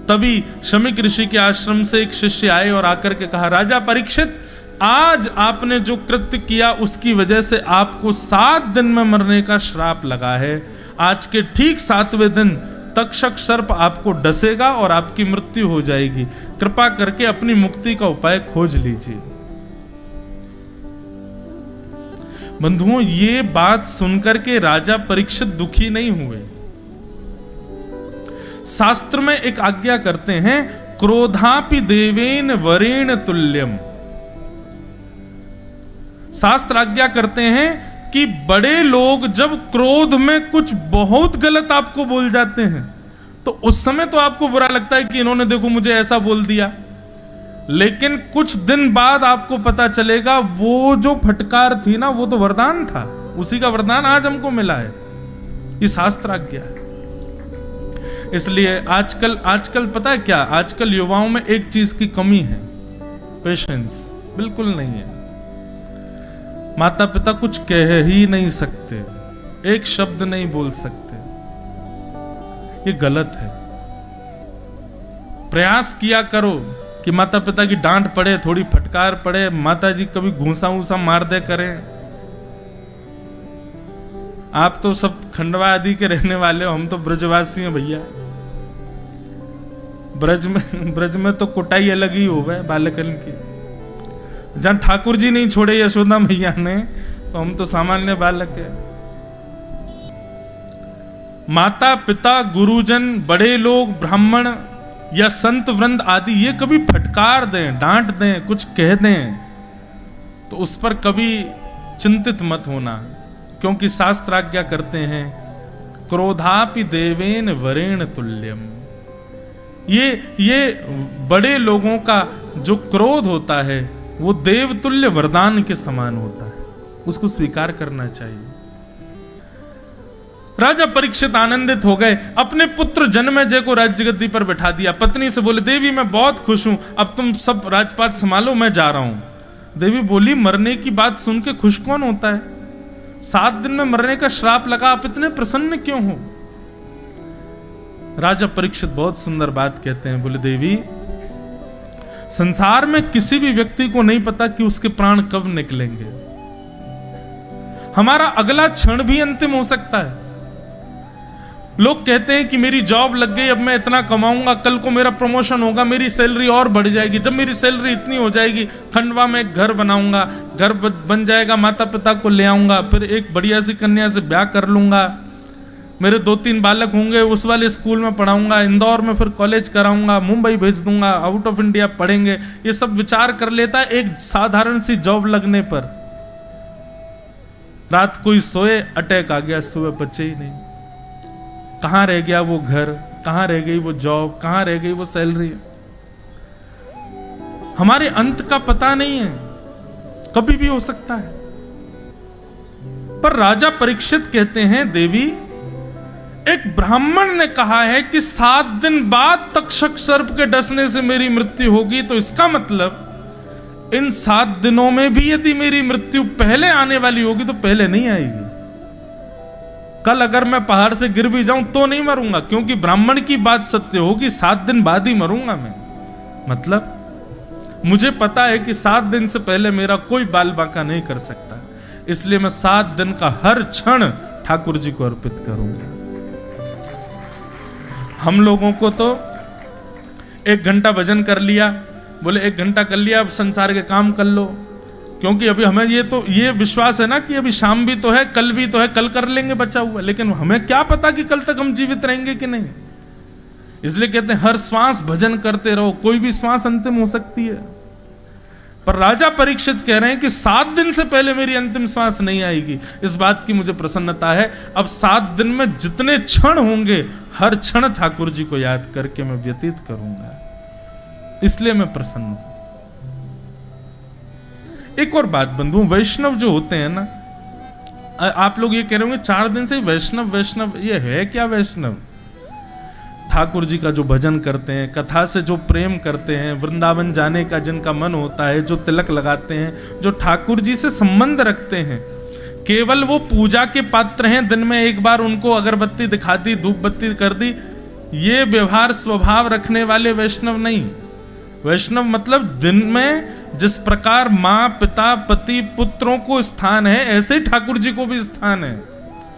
तभी शमीक ऋषि के आश्रम से एक शिष्य आए और आकर के कहा, राजा परीक्षित, आज आपने जो कृत्य किया उसकी वजह से आपको 7 दिन में मरने का श्राप लगा है। आज के ठीक 7वें दिन तक्षक सर्प आपको डसेगा और आपकी मृत्यु हो जाएगी। कृपा करके अपनी मुक्ति का उपाय खोज लीजिए। बंधुओं, ये बात सुनकर के राजा परीक्षित दुखी नहीं हुए। शास्त्र में एक आज्ञा करते हैं, क्रोधापि देवेन वरेण तुल्यम। शास्त्र आज्ञा करते हैं कि बड़े लोग जब क्रोध में कुछ बहुत गलत आपको बोल जाते हैं तो उस समय तो आपको बुरा लगता है कि इन्होंने देखो मुझे ऐसा बोल दिया, लेकिन कुछ दिन बाद आपको पता चलेगा वो जो फटकार थी ना, वो तो वरदान था, उसी का वरदान आज हमको मिला है। ये शास्त्र आज्ञा है। इसलिए आजकल पता है क्या, आजकल युवाओं में एक चीज की कमी है, पेशेंस बिल्कुल नहीं है। माता पिता कुछ कह ही नहीं सकते, एक शब्द नहीं बोल सकते, ये गलत है। प्रयास किया करो कि माता पिता की डांट पड़े, थोड़ी फटकार पड़े, माता जी कभी घूसा वूसा मार दे करें। आप तो सब खंडवा आदि के रहने वाले हो, हम तो ब्रजवासी हैं भैया। ब्रज में तो कुटाई अलग ही हो गए बालकन की। जहां ठाकुर जी नहीं छोड़े यशोदा मैया ने, तो हम तो सामान्य बालक है। माता पिता, गुरुजन, बड़े लोग, ब्राह्मण या संत वृंद आदि ये कभी फटकार दें, डांट दें, कुछ कह दें तो उस पर कभी चिंतित मत होना, क्योंकि शास्त्र आज्ञा करते हैं, क्रोधापि देवेन वरेण तुल्यम। ये बड़े लोगों का जो क्रोध होता है वो देवतुल्य वरदान के समान होता है, उसको स्वीकार करना चाहिए। राजा परीक्षित आनंदित हो गए, अपने पुत्र जन्मेजय को राज्य गद्दी पर बैठा दिया। पत्नी से बोले, देवी मैं बहुत खुश हूं, अब तुम सब राजपाट संभालो, मैं जा रहा हूं। देवी बोली, मरने की बात सुन के खुश कौन होता है? 7 दिन में मरने का श्राप लगा, आप इतने प्रसन्न क्यों हो? राजा परीक्षित बहुत सुंदर बात कहते हैं, बोले, देवी संसार में किसी भी व्यक्ति को नहीं पता कि उसके प्राण कब निकलेंगे। हमारा अगला क्षण भी अंतिम हो सकता है। लोग कहते हैं कि मेरी जॉब लग गई, अब मैं इतना कमाऊंगा, कल को मेरा प्रमोशन होगा, मेरी सैलरी और बढ़ जाएगी। जब मेरी सैलरी इतनी हो जाएगी, खंडवा में एक घर बनाऊंगा, घर बन जाएगा, माता पिता को ले आऊंगा, फिर एक बढ़िया सी कन्या से ब्याह कर लूंगा, मेरे 2-3 बालक होंगे, उस वाले स्कूल में पढ़ाऊंगा, इंदौर में फिर कॉलेज कराऊंगा, मुंबई भेज दूंगा, आउट ऑफ इंडिया पढ़ेंगे। ये सब विचार कर लेता है एक साधारण सी जॉब लगने पर। रात कोई सोए, अटैक आ गया, सुबह बचे ही नहीं। कहां रह गया वो घर, कहां रह गई वो जॉब, कहां रह गई वो सैलरी। हमारे अंत का पता नहीं है, कभी भी हो सकता है। पर राजा परीक्षित कहते हैं, देवी एक ब्राह्मण ने कहा है कि 7 दिन बाद तक्षक सर्प के डसने से मेरी मृत्यु होगी, तो इसका मतलब इन 7 दिनों में भी यदि मेरी मृत्यु पहले आने वाली होगी तो पहले नहीं आएगी। कल अगर मैं पहाड़ से गिर भी जाऊं तो नहीं मरूंगा, क्योंकि ब्राह्मण की बात सत्य होगी, 7 दिन बाद ही मरूंगा मैं। मतलब मुझे पता है कि 7 दिन से पहले मेरा कोई बाल बांका नहीं कर सकता, इसलिए मैं 7 दिन का हर क्षण ठाकुर जी को अर्पित करूंगा। हम लोगों को तो 1 घंटा भजन कर लिया, बोले 1 घंटा कर लिया, अब संसार के काम कर लो, क्योंकि अभी हमें ये विश्वास है ना कि अभी शाम भी तो है, कल भी तो है, कल कर लेंगे बचा हुआ। लेकिन हमें क्या पता कि कल तक हम जीवित रहेंगे कि नहीं। इसलिए कहते हैं हर श्वास भजन करते रहो, कोई भी श्वास अंतिम हो सकती है। पर राजा परीक्षित कह रहे हैं कि 7 दिन से पहले मेरी अंतिम श्वास नहीं आएगी। इस बात की मुझे प्रसन्नता है। अब 7 दिन में जितने क्षण होंगे, हर क्षण ठाकुर जी को याद करके मैं व्यतीत करूंगा, इसलिए मैं प्रसन्न हूं। एक और बात बंधु, वैष्णव जो होते हैं ना, आप लोग ये कह रहे होंगे 4 दिन से वैष्णव वैष्णव, ये है क्या वैष्णव? ठाकुर जी का जो भजन करते हैं, कथा से जो प्रेम करते हैं, वृंदावन जाने का जिनका मन होता है, जो तिलक लगाते हैं, जो ठाकुर जी से संबंध रखते हैं, केवल वो पूजा के पात्र हैं, दिन में एक बार उनको अगरबत्ती दिखा दी, धूप बत्ती कर दी, ये व्यवहार स्वभाव रखने वाले वैष्णव नहीं। वैष्णव मतलब दिन में जिस प्रकार माँ पिता पति पुत्रों को स्थान है, ऐसे ही ठाकुर जी को भी स्थान है।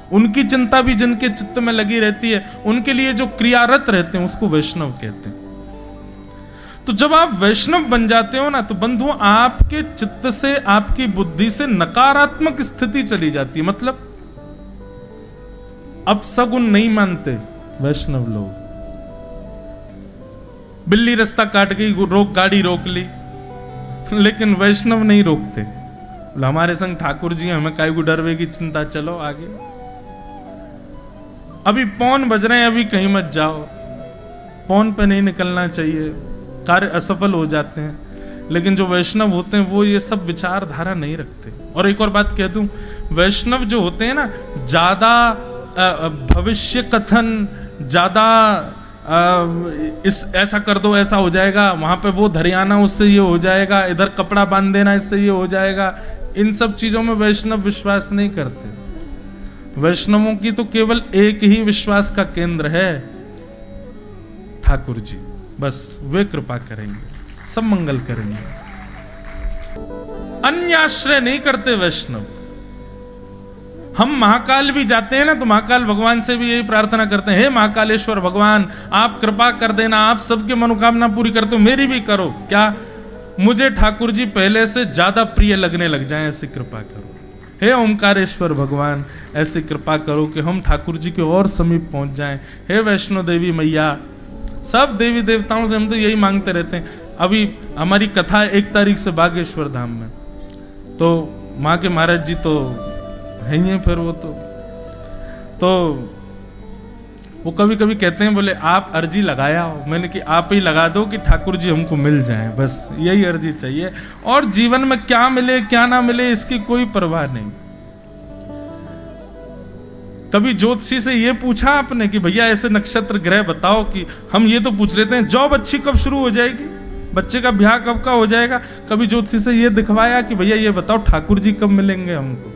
उनकी चिंता भी जिनके चित्त में लगी रहती है, उनके लिए जो क्रियारत रहते हैं, उसको वैष्णव कहते हैं। तो जब आप वैष्णव बन जाते हो ना, तो बंधु आपके चित्त से, आपकी बुद्धि से नकारात्मक स्थिति चली जाती है। मतलब अब सगुन नहीं मानते वैष्णव लोग। बिल्ली रास्ता काट गई, गाड़ी रोक ली, लेकिन वैष्णव नहीं रोकते। हमारे संग ठाकुर जी, हमें काय को डरवे की चिंता, चलो आगे। अभी पौन बज रहे हैं, अभी कहीं मत जाओ, पौन पे नहीं निकलना चाहिए, कार्य असफल हो जाते हैं। लेकिन जो वैष्णव होते हैं वो ये सब विचारधारा नहीं रखते। और एक और बात कह दूं, वैष्णव जो होते हैं ना, ज्यादा भविष्य कथन, ज्यादा इस ऐसा कर दो ऐसा हो जाएगा, वहां पे वो धरियाना उससे ये हो जाएगा, इधर कपड़ा बांध देना इससे ये हो जाएगा, इन सब चीजों में वैष्णव विश्वास नहीं करते। वैष्णवों की तो केवल एक ही विश्वास का केंद्र है, ठाकुर जी। बस वे कृपा करेंगे, सब मंगल करेंगे। अन्य आश्रय नहीं करते वैष्णव। हम महाकाल भी जाते हैं ना, तो महाकाल भगवान से भी यही प्रार्थना करते हैं, हे महाकालेश्वर भगवान, आप कृपा कर देना, आप सबके मनोकामना पूरी करते हो, मेरी भी करो। क्या मुझे ठाकुर जी पहले से ज्यादा प्रिय लगने लग जाएं, ऐसी कृपा करो। हे ओमकारेश्वर भगवान, ऐसी कृपा करो कि हम ठाकुर जी के और समीप पहुंच जाएं। हे वैष्णो देवी मैया, सब देवी देवताओं से हम तो यही मांगते रहते हैं। अभी हमारी कथा 1 तारीख से बागेश्वर धाम में, तो माँ के महाराज जी तो है ही है, फिर वो वो कभी कभी कहते हैं, बोले आप अर्जी लगाया हो। मैंने कि आप ही लगा दो कि ठाकुर जी हमको मिल जाएं, बस यही अर्जी चाहिए। और जीवन में क्या मिले क्या ना मिले इसकी कोई परवाह नहीं। कभी ज्योतिषी से ये पूछा आपने कि भैया ऐसे नक्षत्र ग्रह बताओ, कि हम ये तो पूछ लेते हैं जॉब अच्छी कब शुरू हो जाएगी, बच्चे का ब्याह कब का हो जाएगा। कभी ज्योतिषी से ये दिखवाया कि भैया ये बताओ ठाकुर जी कब मिलेंगे हमको?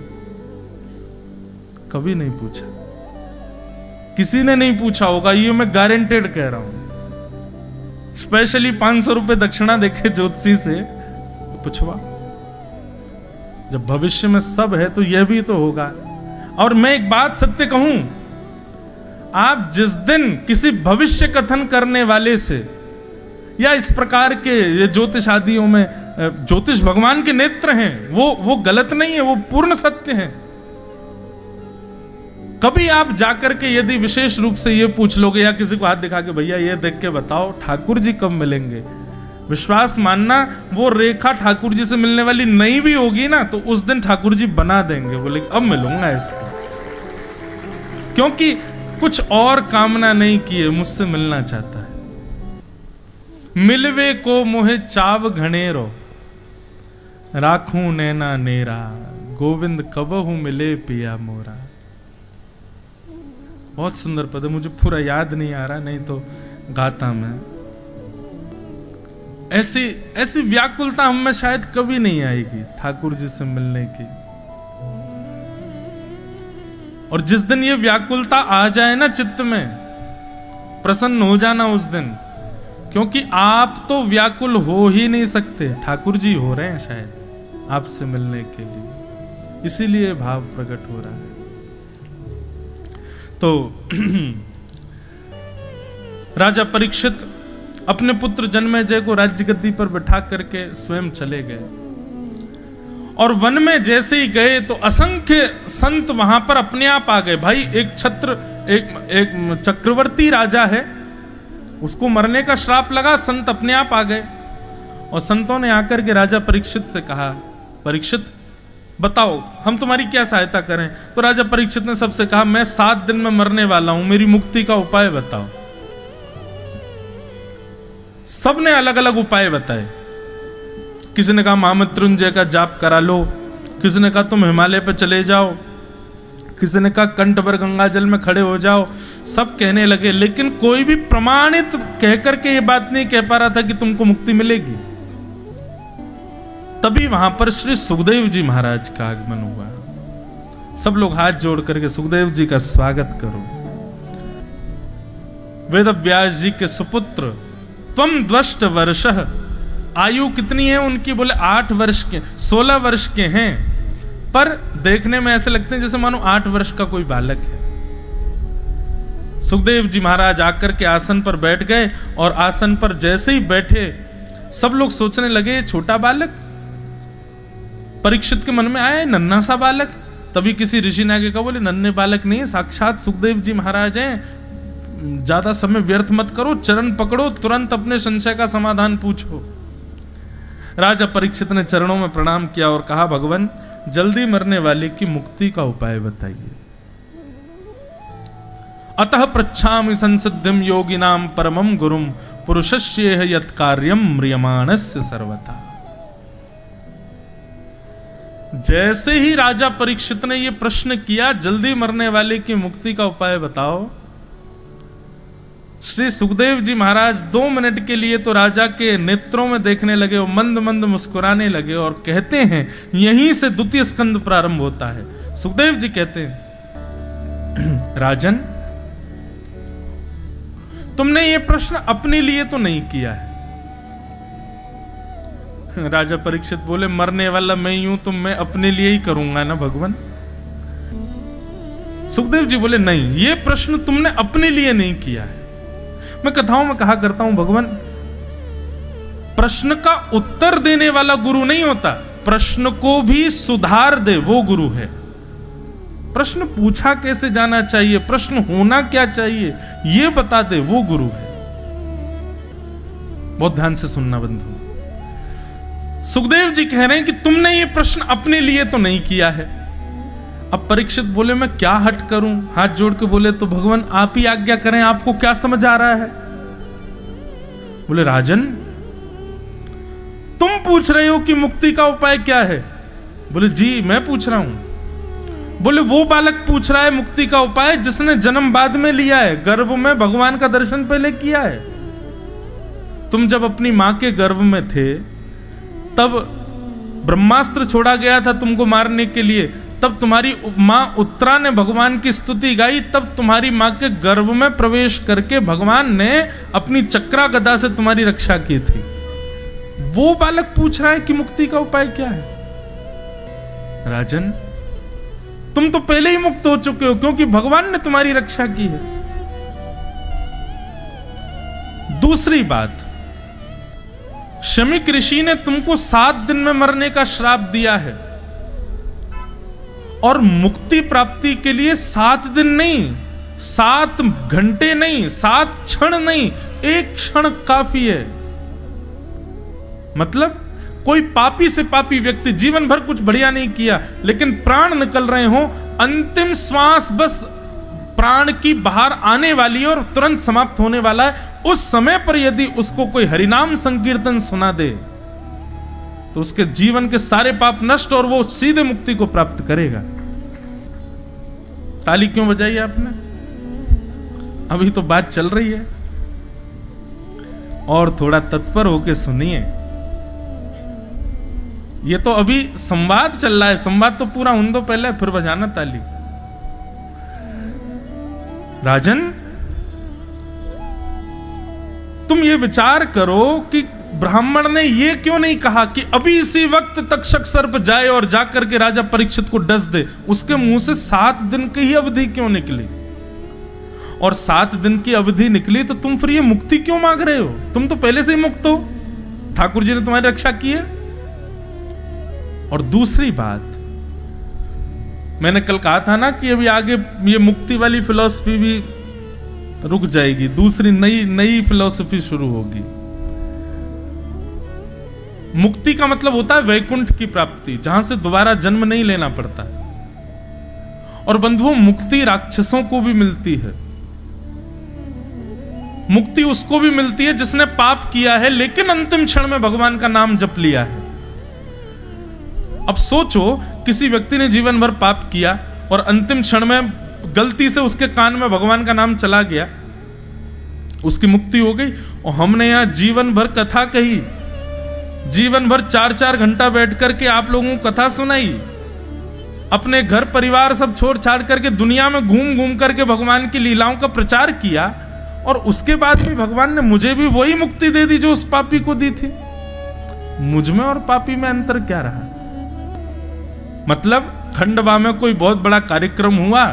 कभी नहीं पूछा, किसी ने नहीं पूछा होगा, ये मैं गारंटेड कह रहा हूं। स्पेशली 500 रुपए दक्षिणा देखे ज्योतिषी से पूछवा। जब भविष्य में सब है तो यह भी तो होगा। और मैं एक बात सत्य कहूं, आप जिस दिन किसी भविष्य कथन करने वाले से या इस प्रकार के ये ज्योतिष आदियों में, ज्योतिष भगवान के नेत्र हैं, वो गलत नहीं है, वो पूर्ण सत्य है। कभी आप जाकर के यदि विशेष रूप से ये पूछ लोगे या किसी को हाथ दिखा के भैया ये देख के बताओ ठाकुर जी कब मिलेंगे, विश्वास मानना वो रेखा ठाकुर जी से मिलने वाली नहीं भी होगी ना, तो उस दिन ठाकुर जी बना देंगे, बोले अब मिलूंगा इसको, क्योंकि कुछ और कामना नहीं किए, मुझसे मिलना चाहता है। मिलवे को मोहे चाव घनेरो, राखूं नैना नेरा, गोविंद कबहू मिले पिया मोरा। बहुत सुंदर पद है, मुझे पूरा याद नहीं आ रहा, नहीं तो गाता मैं। ऐसी व्याकुलता हम में शायद कभी नहीं आएगी ठाकुर जी से मिलने की। और जिस दिन ये व्याकुलता आ जाए ना चित्त में, प्रसन्न हो जाना उस दिन, क्योंकि आप तो व्याकुल हो ही नहीं सकते, ठाकुर जी हो रहे हैं शायद आपसे मिलने के लिए, इसीलिए भाव प्रकट हो रहा है। तो राजा परीक्षित अपने पुत्र जन्मेजय को राज्य गद्दी पर बैठा करके स्वयं चले गए, और वन में जैसे ही गए तो असंख्य संत वहां पर अपने आप आ गए। भाई एक चक्रवर्ती राजा है, उसको मरने का श्राप लगा, संत अपने आप आ गए, और संतों ने आकर के राजा परीक्षित से कहा, परीक्षित बताओ हम तुम्हारी क्या सहायता करें। तो राजा परीक्षित ने सबसे कहा, मैं 7 दिन में मरने वाला हूं, मेरी मुक्ति का उपाय बताओ। सबने अलग अलग उपाय बताए। किसी ने कहा महामृत्युंजय का जाप करा लो, किसी ने कहा तुम हिमालय पर चले जाओ, किसी ने कहा कंठ भर गंगा जल में खड़े हो जाओ। सब कहने लगे, लेकिन कोई भी प्रमाणित कहकर के ये बात नहीं कह पा रहा था कि तुमको मुक्ति मिलेगी। तभी वहां पर श्री सुखदेव जी महाराज का आगमन हुआ। सब लोग हाथ जोड़ करके सुखदेव जी का स्वागत करो। वेद व्यास जी के सुपुत्र, त्वम द्वष्ट वर्षः, आयु कितनी है उनकी? बोले 8 वर्ष के, 16 वर्ष के हैं, पर देखने में ऐसे लगते हैं जैसे मानो 8 वर्ष का कोई बालक है। सुखदेव जी महाराज आकर के आसन पर बैठ गए, और आसन पर जैसे ही बैठे सब लोग सोचने लगे छोटा बालक। परीक्षित के मन में आया नन्हा सा बालक। तभी किसी ऋषि ने आगे कहा, बोले नन्हे बालक नहीं, साक्षात सुखदेव जी महाराज हैं, ज्यादा समय व्यर्थ मत करो, चरण पकड़ो, तुरंत अपने संशय का समाधान पूछो। राजा परीक्षित ने चरणों में प्रणाम किया और कहा, भगवान जल्दी मरने वाले की मुक्ति का उपाय बताइए। अतः पृच्छामि संसिद्धिम योगिनाम परमम गुरुम, पुरुषस्येह यत् कार्यम म्रियमाणस्य सर्वथा। जैसे ही राजा परीक्षित ने यह प्रश्न किया, जल्दी मरने वाले की मुक्ति का उपाय बताओ, श्री सुखदेव जी महाराज 2 मिनट के लिए तो राजा के नेत्रों में देखने लगे, और मंद मंद मुस्कुराने लगे, और कहते हैं यहीं से द्वितीय स्कंद प्रारंभ होता है। सुखदेव जी कहते हैं, राजन तुमने ये प्रश्न अपने लिए तो नहीं किया है। राजा परीक्षित बोले, मरने वाला मैं ही हूं तो मैं अपने लिए ही करूंगा ना भगवान। सुखदेव जी बोले, नहीं, ये प्रश्न तुमने अपने लिए नहीं किया है। मैं कथाओं में कहा करता हूं, भगवान प्रश्न का उत्तर देने वाला गुरु नहीं होता, प्रश्न को भी सुधार दे वो गुरु है। प्रश्न पूछा कैसे जाना चाहिए, प्रश्न होना क्या चाहिए, ये बता दे वो गुरु है। बहुत ध्यान से सुनना बंधु। सुखदेव जी कह रहे हैं कि तुमने ये प्रश्न अपने लिए तो नहीं किया है। अब परीक्षित बोले, मैं क्या हट करूं? हाथ जोड़ के बोले, तो भगवान आप ही आज्ञा करें, आपको क्या समझ आ रहा है? बोले, राजन तुम पूछ रहे हो कि मुक्ति का उपाय क्या है? बोले, जी मैं पूछ रहा हूं। बोले, वो बालक पूछ रहा है मुक्ति का उपाय जिसने जन्म बाद में लिया है, गर्भ में भगवान का दर्शन पहले किया है। तुम जब अपनी मां के गर्भ में थे, तब ब्रह्मास्त्र छोड़ा गया था तुमको मारने के लिए, तब तुम्हारी मां उत्तरा ने भगवान की स्तुति गाई, तब तुम्हारी मां के गर्भ में प्रवेश करके भगवान ने अपनी चक्रा गदा से तुम्हारी रक्षा की थी। वो बालक पूछ रहा है कि मुक्ति का उपाय क्या है। राजन तुम तो पहले ही मुक्त हो चुके हो, क्योंकि भगवान ने तुम्हारी रक्षा की है। दूसरी बात, शमीक ऋषि ने तुमको 7 दिन में मरने का श्राप दिया है, और मुक्ति प्राप्ति के लिए 7 दिन नहीं, 7 घंटे नहीं, 7 क्षण नहीं, 1 क्षण काफी है। मतलब कोई पापी से पापी व्यक्ति जीवन भर कुछ बढ़िया नहीं किया, लेकिन प्राण निकल रहे हो, अंतिम श्वास बस प्राण की बाहर आने वाली है और तुरंत समाप्त होने वाला है, उस समय पर यदि उसको कोई हरिनाम संकीर्तन सुना दे तो उसके जीवन के सारे पाप नष्ट और वो सीधे मुक्ति को प्राप्त करेगा। ताली क्यों बजाई आपने? अभी तो बात चल रही है, और थोड़ा तत्पर होके सुनिए। ये तो अभी संवाद चल रहा है, संवाद तो पूरा होने दो पहले, फिर बजाना ताली। राजन, तुम ये विचार करो कि ब्राह्मण ने ये क्यों नहीं कहा कि अभी इसी वक्त तक्षक सर्प जाए और जाकर के राजा परीक्षित को डस दे? उसके मुंह से 7 दिन की ही अवधि क्यों निकली? और 7 दिन की अवधि निकली तो तुम फिर ये मुक्ति क्यों मांग रहे हो? तुम तो पहले से ही मुक्त हो, ठाकुर जी ने तुम्हारी रक्षा की है। और दूसरी बात, मैंने कल कहा था ना कि अभी आगे ये मुक्ति वाली फिलॉसफी भी रुक जाएगी, दूसरी नई फिलॉसफी शुरू होगी। मुक्ति का मतलब होता है वैकुंठ की प्राप्ति, जहां से दोबारा जन्म नहीं लेना पड़ता। और बंधुओं, मुक्ति राक्षसों को भी मिलती है। मुक्ति उसको भी मिलती है जिसने पाप किया है लेकिन अंतिम क्षण में भगवान का नाम जप लिया है। अब सोचो, किसी व्यक्ति ने जीवन भर पाप किया और अंतिम क्षण में गलती से उसके कान में भगवान का नाम चला गया, उसकी मुक्ति हो गई। और हमने यहां जीवन भर कथा कही, जीवन भर 4-4 घंटा बैठ करके आप लोगों को कथा सुनाई, अपने घर परिवार सब छोड़ छाड़ करके दुनिया में घूम घूम करके भगवान की लीलाओं का प्रचार किया, और उसके बाद भी भगवान ने मुझे भी वही मुक्ति दे दी जो उस पापी को दी थी। मुझ में और पापी में अंतर क्या रहा? मतलब खंडवा में कोई बहुत बड़ा कार्यक्रम हुआ,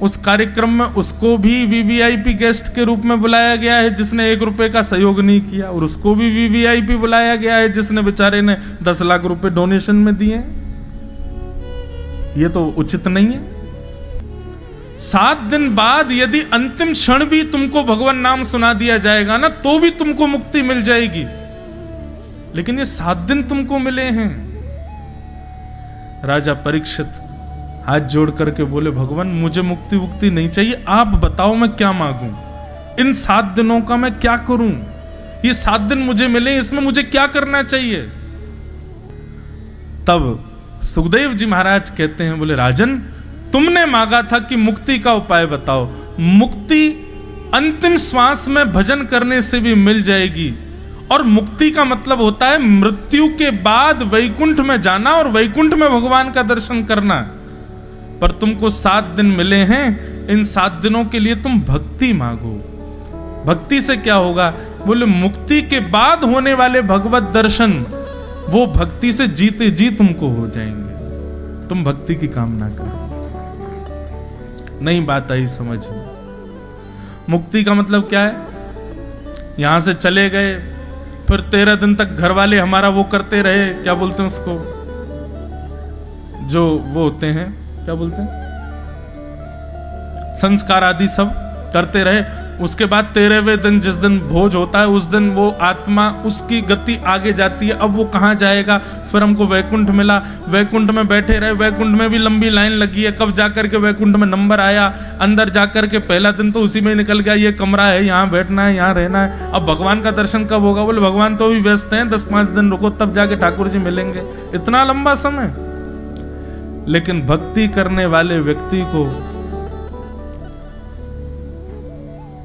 उस कार्यक्रम में उसको भी वीवीआईपी गेस्ट के रूप में बुलाया गया है जिसने 1 रुपए का सहयोग नहीं किया, और उसको भी वीवीआईपी बुलाया गया है जिसने बेचारे ने 10 लाख रुपए डोनेशन में दिए। ये तो उचित नहीं है। 7 दिन बाद यदि अंतिम क्षण भी तुमको भगवान नाम सुना दिया जाएगा ना, तो भी तुमको मुक्ति मिल जाएगी। लेकिन ये 7 दिन तुमको मिले हैं। राजा परीक्षित हाथ जोड़ करके बोले, भगवान मुझे मुक्ति नहीं चाहिए, आप बताओ मैं क्या मांगूं? इन 7 दिनों का मैं क्या करूं? ये 7 दिन मुझे मिले, इसमें मुझे क्या करना चाहिए? तब सुखदेव जी महाराज कहते हैं, बोले राजन, तुमने मांगा था कि मुक्ति का उपाय बताओ। मुक्ति अंतिम श्वास में भजन करने से भी मिल जाएगी, और मुक्ति का मतलब होता है मृत्यु के बाद वैकुंठ में जाना और वैकुंठ में भगवान का दर्शन करना। पर तुमको 7 दिन मिले हैं, इन 7 दिनों के लिए तुम भक्ति मांगो। भक्ति से क्या होगा? बोले मुक्ति के बाद होने वाले भगवत दर्शन, वो भक्ति से जीते जी तुमको हो जाएंगे। तुम भक्ति की कामना करो। नई बात आई समझ में। मुक्ति का मतलब क्या है? यहां से चले गए, फिर 13 दिन तक घर वाले हमारा वो करते रहे, क्या बोलते हैं उसको, जो वो होते हैं, क्या बोलते हैं, संस्कार आदि सब करते रहे। उसके बाद 13वें दिन जिस दिन भोज होता है, उस दिन वो आत्मा उसकी गति आगे जाती है। अब वो कहाँ जाएगा? फिर हमको वैकुंठ मिला, वैकुंठ में बैठे रहे, वैकुंठ में भी लंबी लाइन लगी है। कब जाकर के वैकुंठ में नंबर आया, अंदर जाकर के पहला दिन तो उसी में निकल गया, ये कमरा है, यहाँ बैठना है, यहाँ रहना है। अब भगवान का दर्शन कब होगा? बोले भगवान तो अभी व्यस्त हैं, 10-5 दिन रुको, तब जाके ठाकुर जी मिलेंगे। इतना लंबा समय। लेकिन भक्ति करने वाले व्यक्ति को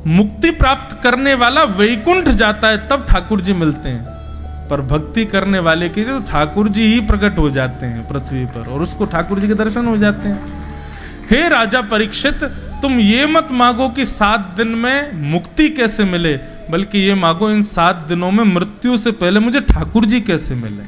मुक्ति प्राप्त करने वाला वैकुंठ जाता है, तब ठाकुर जी मिलते हैं। पर भक्ति करने वाले के जो ठाकुर जी ही प्रकट हो जाते हैं पृथ्वी पर, और उसको ठाकुर जी के दर्शन हो जाते हैं। हे राजा परीक्षित, तुम ये मत मांगो कि 7 दिन में मुक्ति कैसे मिले, बल्कि ये मांगो इन 7 दिनों में मृत्यु से पहले मुझे ठाकुर जी कैसे मिले।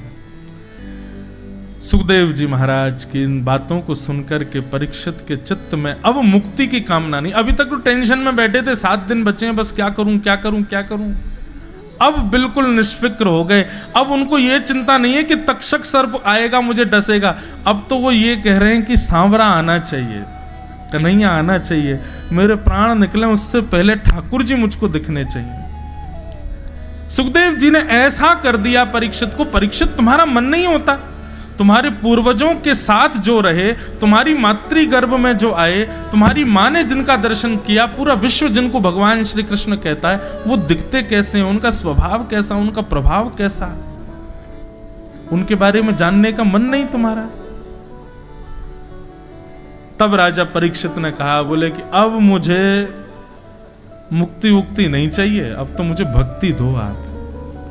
सुखदेव जी महाराज की इन बातों को सुनकर के परीक्षित के चित्त में अब मुक्ति की कामना नहीं। अभी तक तो टेंशन में बैठे थे, 7 दिन बचे हैं, बस क्या करूं क्या करूं क्या करूं। अब बिल्कुल निष्फिक्र हो गए। अब उनको ये चिंता नहीं है कि तक्षक सर्प आएगा मुझे डसेगा। अब तो वो ये कह रहे हैं कि सांवरा आना चाहिए, कन्हैया आना चाहिए, मेरे प्राण निकले उससे पहले ठाकुर जी मुझको दिखने चाहिए। सुखदेव जी ने ऐसा कर दिया परीक्षित को, परीक्षित तुम्हारा मन नहीं होता, तुम्हारे पूर्वजों के साथ जो रहे, तुम्हारी मातृ गर्भ में जो आए, तुम्हारी माँ ने जिनका दर्शन किया, पूरा विश्व जिनको भगवान श्री कृष्ण कहता है, वो दिखते कैसे हैं, उनका स्वभाव कैसा, उनका प्रभाव कैसा, उनके बारे में जानने का मन नहीं तुम्हारा। तब राजा परीक्षित ने कहा, बोले कि अब मुझे मुक्ति उक्ति नहीं चाहिए, अब तो मुझे भक्ति दो आप।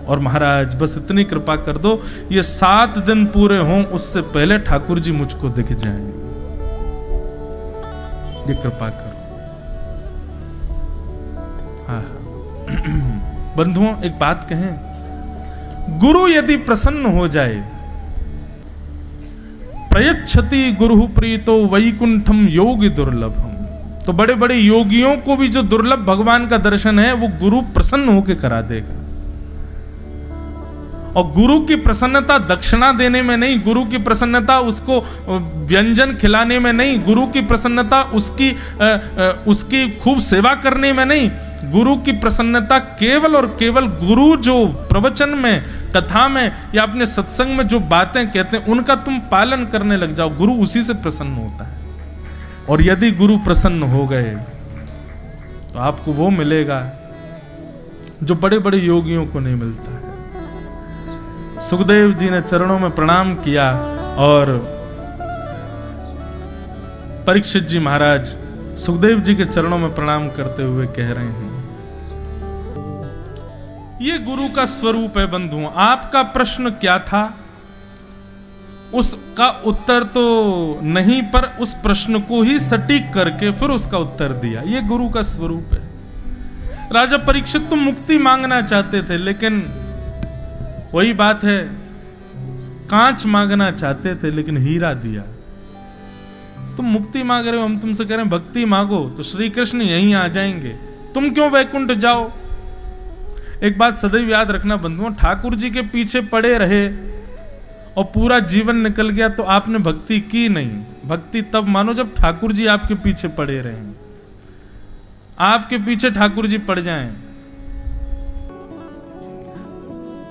और महाराज बस इतनी कृपा कर दो, ये 7 दिन पूरे हों उससे पहले ठाकुर जी मुझको दिख जाएं, ये कृपा करो। बंधुओं एक बात कहें, गुरु यदि प्रसन्न हो जाए, प्रयच्छति गुरु प्रीतो वैकुंठम योगी दुर्लभम, तो बड़े बड़े योगियों को भी जो दुर्लभ भगवान का दर्शन है वो गुरु प्रसन्न होकर करा देगा। और गुरु की प्रसन्नता दक्षिणा देने में नहीं, गुरु की प्रसन्नता उसको व्यंजन खिलाने में नहीं, गुरु की प्रसन्नता उसकी खूब सेवा करने में नहीं, गुरु की प्रसन्नता केवल और केवल गुरु जो प्रवचन में, कथा में या अपने सत्संग में जो बातें कहते हैं उनका तुम पालन करने लग जाओ, गुरु उसी से प्रसन्न होता है। और यदि गुरु प्रसन्न हो गए तो आपको वो मिलेगा जो बड़े बड़े योगियों को नहीं मिलता है। सुखदेव जी ने चरणों में प्रणाम किया और परीक्षित जी महाराज सुखदेव जी के चरणों में प्रणाम करते हुए कह रहे हैं, ये गुरु का स्वरूप है। बंधुओं आपका प्रश्न क्या था उसका उत्तर तो नहीं, पर उस प्रश्न को ही सटीक करके फिर उसका उत्तर दिया। ये गुरु का स्वरूप है। राजा परीक्षित तो मुक्ति मांगना चाहते थे, लेकिन वही बात है, कांच मांगना चाहते थे लेकिन हीरा दिया। तुम मुक्ति मांग रहे हो, हम तुमसे कह रहे हैं भक्ति मांगो तो श्री कृष्ण यहीं आ जाएंगे, तुम क्यों वैकुंठ जाओ। एक बात सदैव याद रखना बंधुओं, ठाकुर जी के पीछे पड़े रहे और पूरा जीवन निकल गया तो आपने भक्ति की नहीं। भक्ति तब मानो जब ठाकुर जी आपके पीछे पड़े रहे, आपके पीछे ठाकुर जी पड़ जाएं।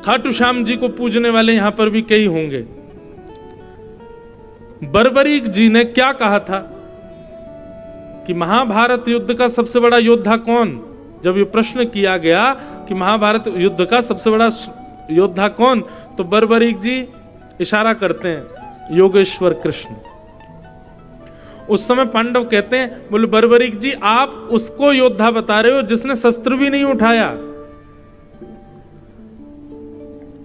खाटू श्याम जी को पूजने वाले यहां पर भी कई होंगे। बर्बरीक जी ने क्या कहा था कि महाभारत युद्ध का सबसे बड़ा योद्धा कौन, जब ये प्रश्न किया गया कि महाभारत युद्ध का सबसे बड़ा योद्धा कौन, तो बर्बरीक जी इशारा करते हैं योगेश्वर कृष्ण। उस समय पांडव कहते हैं, बोले बर्बरीक जी आप उसको योद्धा बता रहे हो जिसने शस्त्र भी नहीं उठाया,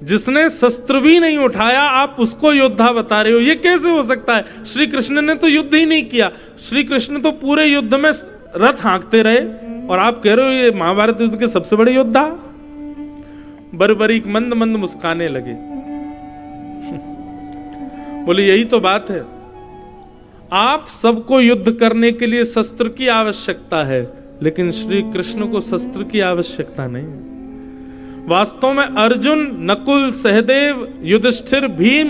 जिसने शस्त्र भी नहीं उठाया आप उसको योद्धा बता रहे हो, ये कैसे हो सकता है। श्री कृष्ण ने तो युद्ध ही नहीं किया, श्री कृष्ण तो पूरे युद्ध में रथ हाँकते रहे और आप कह रहे हो ये महाभारत युद्ध के सबसे बड़े योद्धा। बर्बरीक मंद मंद मुस्काने लगे, बोले यही तो बात है, आप सबको युद्ध करने के लिए शस्त्र की आवश्यकता है, लेकिन श्री कृष्ण को शस्त्र की आवश्यकता नहीं। वास्तव में अर्जुन, नकुल, सहदेव, युधिष्ठिर, भीम,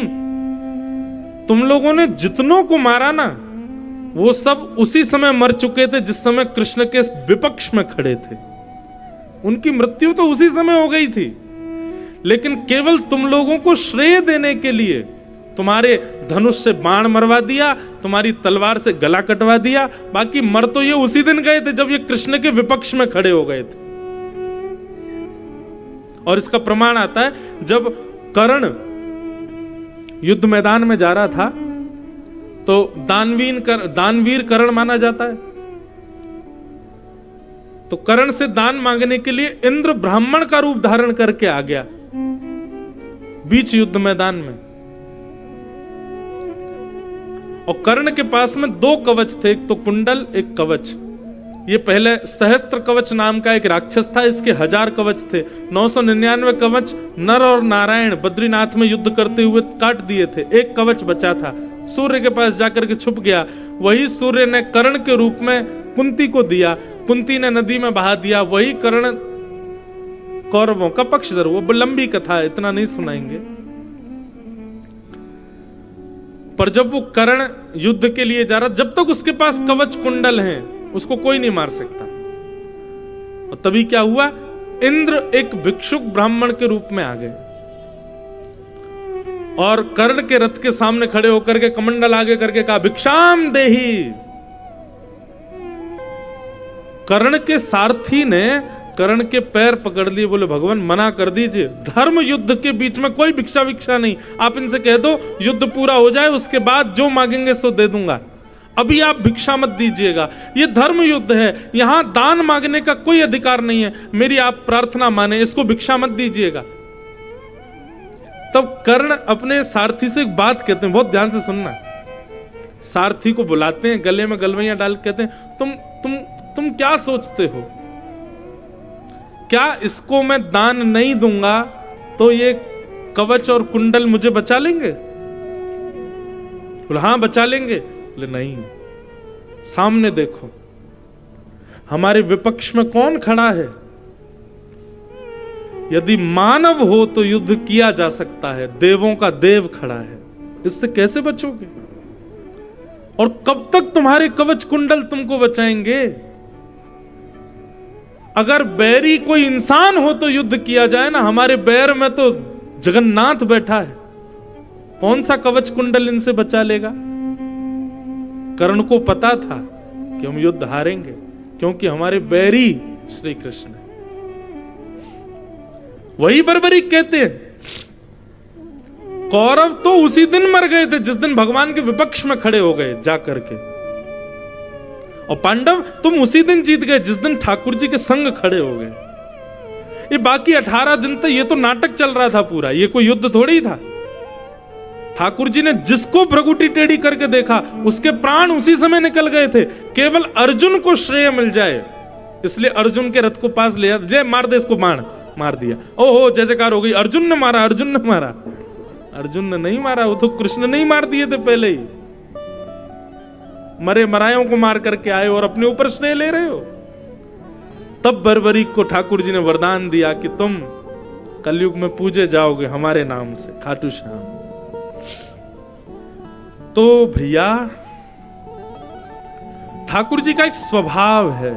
तुम लोगों ने जितनों को मारा ना वो सब उसी समय मर चुके थे जिस समय कृष्ण के विपक्ष में खड़े थे। उनकी मृत्यु तो उसी समय हो गई थी, लेकिन केवल तुम लोगों को श्रेय देने के लिए तुम्हारे धनुष से बाण मरवा दिया, तुम्हारी तलवार से गला कटवा दिया, बाकी मर तो ये उसी दिन गए थे जब ये कृष्ण के विपक्ष में खड़े हो गए थे। और इसका प्रमाण आता है जब कर्ण युद्ध मैदान में जा रहा था तो दानवीर कर्ण माना जाता है, तो कर्ण से दान मांगने के लिए इंद्र ब्राह्मण का रूप धारण करके आ गया बीच युद्ध मैदान में। और कर्ण के पास में 2 कवच थे, एक तो कुंडल एक कवच। ये पहले सहस्त्र कवच नाम का एक राक्षस था, इसके 1000 कवच थे। 999 कवच नर और नारायण बद्रीनाथ में युद्ध करते हुए काट दिए थे, एक कवच बचा था, सूर्य के पास जाकर के छुप गया। वही सूर्य ने कर्ण के रूप में कुंती को दिया, कुंती ने नदी में बहा दिया। वही कर्ण कौरवों का पक्षधर, वो लंबी कथा है, इतना नहीं सुनाएंगे। पर जब वो कर्ण युद्ध के लिए जा रहा, जब तक उसके पास कवच कुंडल हैं, उसको कोई नहीं मार सकता। और तभी क्या हुआ, इंद्र एक भिक्षुक ब्राह्मण के रूप में आ गए और कर्ण के रथ के सामने खड़े होकर के कमंडल आगे करके कहा, भिक्षाम देही। कर्ण के सारथी ने कर्ण के पैर पकड़ लिए, बोले भगवान मना कर दीजिए, धर्म युद्ध के बीच में कोई भिक्षा विक्षा नहीं। आप इनसे कह दो युद्ध पूरा हो जाए, उसके बाद जो मांगेंगे सो दे दूंगा, अभी आप भिक्षा मत दीजिएगा। ये धर्म युद्ध है, यहां दान मांगने का कोई अधिकार नहीं है, मेरी आप प्रार्थना माने, इसको भिक्षा मत दीजिएगा। तब कर्ण अपने सारथी से एक बात कहते हैं, बहुत ध्यान से सुनना। सारथी को बुलाते हैं, गले में गलवैयां डाल कहते हैं, तुम क्या सोचते हो, क्या इसको मैं दान नहीं दूंगा तो ये कवच और कुंडल मुझे बचा लेंगे? बोले हाँ बचा लेंगे। बोले नहीं, सामने देखो हमारे विपक्ष में कौन खड़ा है। यदि मानव हो तो युद्ध किया जा सकता है, देवों का देव खड़ा है, इससे कैसे बचोगे? और कब तक तुम्हारे कवच कुंडल तुमको बचाएंगे? अगर बैरी कोई इंसान हो तो युद्ध किया जाए ना, हमारे बैर में तो जगन्नाथ बैठा है, कौन सा कवच कुंडल इनसे बचा लेगा? कर्ण को पता था कि हम युद्ध हारेंगे, क्योंकि हमारे बैरी श्री कृष्ण है। वही बर्बरी कहते हैं, कौरव तो उसी दिन मर गए थे जिस दिन भगवान के विपक्ष में खड़े हो गए जाकर के, और पांडव तुम उसी दिन जीत गए जिस दिन ठाकुर जी के संग खड़े हो गए। ये बाकी 18 दिन तक ये तो नाटक चल रहा था पूरा, ये कोई युद्ध थोड़ी था। ठाकुर जी ने जिसको भ्रगुटी टेढ़ी करके देखा उसके प्राण उसी समय निकल गए थे, केवल अर्जुन को श्रेय मिल जाए इसलिए अर्जुन के रथ को पास ले आया, मार दे इसको, बाण मार दिया, ओहो जय जयकार हो गई, अर्जुन ने मारा, अर्जुन ने मारा। अर्जुन ने नहीं मारा, वो तो कृष्ण ने ही मार दिए थे पहले ही। मरे मरायों को मार करके आए और अपने ऊपर श्रेय ले रहे हो। तब बर्बरीक को ठाकुर जी ने वरदान दिया कि तुम कलयुग में पूजे जाओगे हमारे नाम से, खाटू श्याम। तो भैया ठाकुर जी का एक स्वभाव है,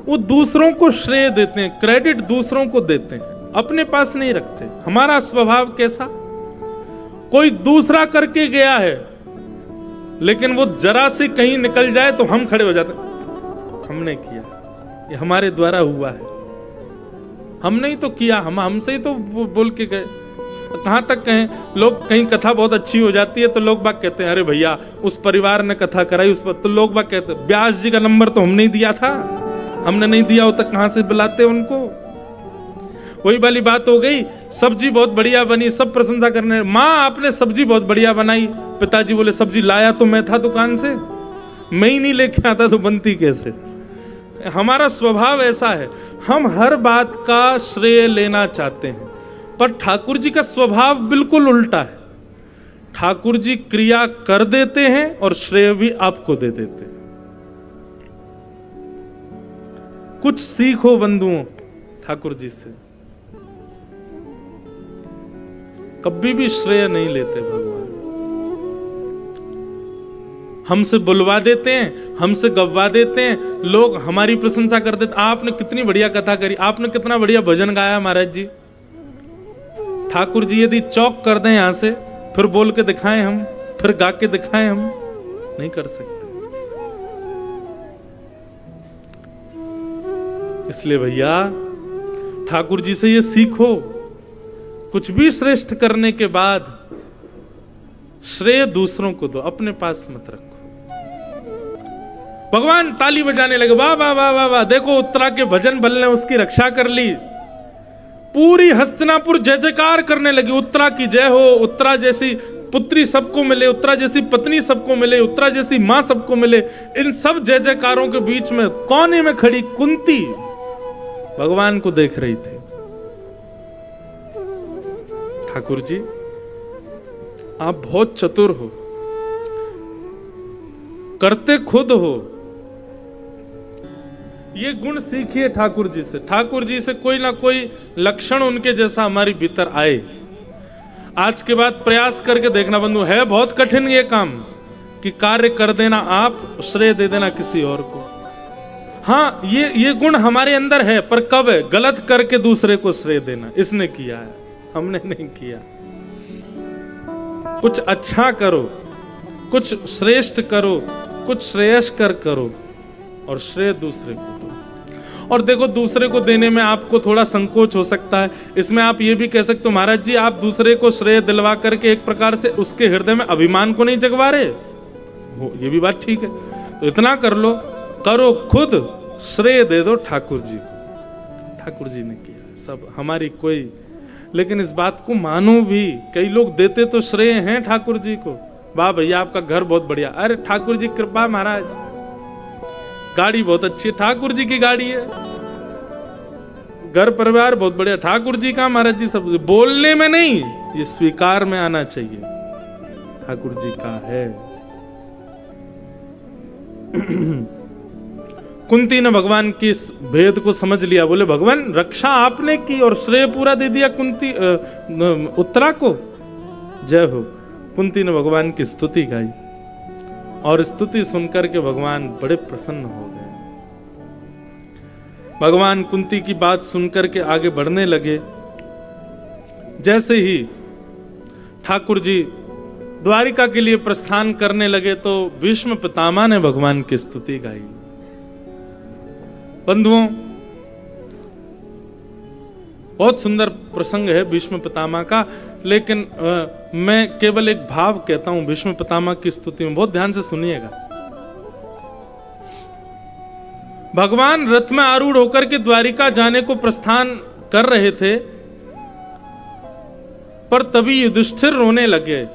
वो दूसरों को श्रेय देते हैं, क्रेडिट दूसरों को देते हैं, अपने पास नहीं रखते। हमारा स्वभाव कैसा, कोई दूसरा करके गया है लेकिन वो जरा से कहीं निकल जाए तो हम खड़े हो जाते हैं, हमने किया, ये हमारे द्वारा हुआ है, हमने ही तो किया, हमसे ही तो बोल के गए। कहां तक कहें, लोग कहीं कथा बहुत अच्छी हो जाती है तो लोग बाग कहते हैं अरे भैया उस परिवार ने कथा कराई उस पर, तो लोग बाग कहते हैं व्यास जी का नंबर तो हमने ही दिया था, हमने नहीं दिया हो तो कहां से बुलाते उनको। वही वाली बात हो गई, सब्जी बहुत बढ़िया बनी, सब प्रशंसा करने, माँ आपने सब्जी बहुत बढ़िया बनाई, पिताजी बोले सब्जी लाया तो मैं था दुकान से, मैं ही नहीं लेके आता तो बनती कैसे। हमारा स्वभाव ऐसा है, हम हर बात का श्रेय लेना चाहते हैं, पर ठाकुर जी का स्वभाव बिल्कुल उल्टा है। ठाकुर जी क्रिया कर देते हैं और श्रेय भी आपको दे देते हैं। कुछ सीखो बंधुओं ठाकुर जी से, कभी भी श्रेय नहीं लेते भगवान, हमसे बुलवा देते हैं, हमसे गवा देते हैं, लोग हमारी प्रशंसा कर देते, आपने कितनी बढ़िया कथा करी, आपने कितना बढ़िया भजन गाया महाराज जी। ठाकुर जी यदि चौक कर दें यहां से, फिर बोल के दिखाएं हम, फिर गा के दिखाएं हम, नहीं कर सकते। इसलिए भैया ठाकुर जी से ये सीखो, कुछ भी श्रेष्ठ करने के बाद श्रेय दूसरों को दो, अपने पास मत रखो। भगवान ताली बजाने लगे, वाह वाह वाह वाह वाह, देखो उत्तरा के भजन बल ने उसकी रक्षा कर ली, पूरी हस्तिनापुर जय जयकार करने लगी, उत्तरा की जय हो, उत्तरा जैसी पुत्री सबको मिले, उत्तरा जैसी पत्नी सबको मिले, उत्तरा जैसी मां सबको मिले। इन सब जय जयकारों के बीच में कोने में खड़ी कुंती भगवान को देख रही थी। ठाकुर जी, आप बहुत चतुर हो, करते खुद हो, ये गुण सीखिए ठाकुर जी से। ठाकुर जी से कोई ना कोई लक्षण उनके जैसा हमारी भीतर आए। आज के बाद प्रयास करके देखना बंधु, है बहुत कठिन ये काम कि कार्य कर देना आप, श्रेय दे देना किसी और को। हाँ, ये गुण हमारे अंदर है, पर कब है? गलत करके दूसरे को श्रेय देना। इसने किया है, हमने नहीं किया। कुछ अच्छा करो, कुछ श्रेष्ठ करो, कुछ श्रेयस्कर करो और श्रेय दूसरे को दो। और देखो, दूसरे को देने में आपको थोड़ा संकोच हो सकता है। इसमें आप ये भी कह सकते हो, महाराज जी आप दूसरे को श्रेय दिलवा करके एक प्रकार से उसके हृदय में अभिमान को नहीं जगवा रहे हो, ये भी बात ठीक है। तो इतना कर लो, करो खुद, श्रेय दे दो ठाकुर जी को। ठाकुर जी ने किया सब, हमारी कोई, लेकिन इस बात को मानो भी। कई लोग देते तो श्रेय हैं ठाकुर जी को, वाह भैया आपका घर बहुत बढ़िया, अरे ठाकुर जी कृपा महाराज, गाड़ी बहुत अच्छी है, ठाकुर जी की गाड़ी है, घर परिवार बहुत बढ़िया, ठाकुर जी का महाराज जी सब। बोलने में नहीं, ये स्वीकार में आना चाहिए, ठाकुर जी का है। कुंती ने भगवान की इस भेद को समझ लिया, बोले भगवान रक्षा आपने की और श्रेय पूरा दे दिया कुंती उत्तरा को। जय हो। कुंती ने भगवान की स्तुति गाई और स्तुति सुनकर के भगवान बड़े प्रसन्न हो गए। भगवान कुंती की बात सुनकर के आगे बढ़ने लगे। जैसे ही ठाकुर जी द्वारिका के लिए प्रस्थान करने लगे तो भीष्म पितामह ने भगवान की स्तुति गाई। बंधुओं, बहुत सुंदर प्रसंग है भीष्म पितामह का, लेकिन मैं केवल एक भाव कहता हूं भीष्म पितामह की स्तुति में, बहुत ध्यान से सुनिएगा। भगवान रथ में आरूढ़ होकर के द्वारिका जाने को प्रस्थान कर रहे थे, पर तभी युधिष्ठिर रोने लगे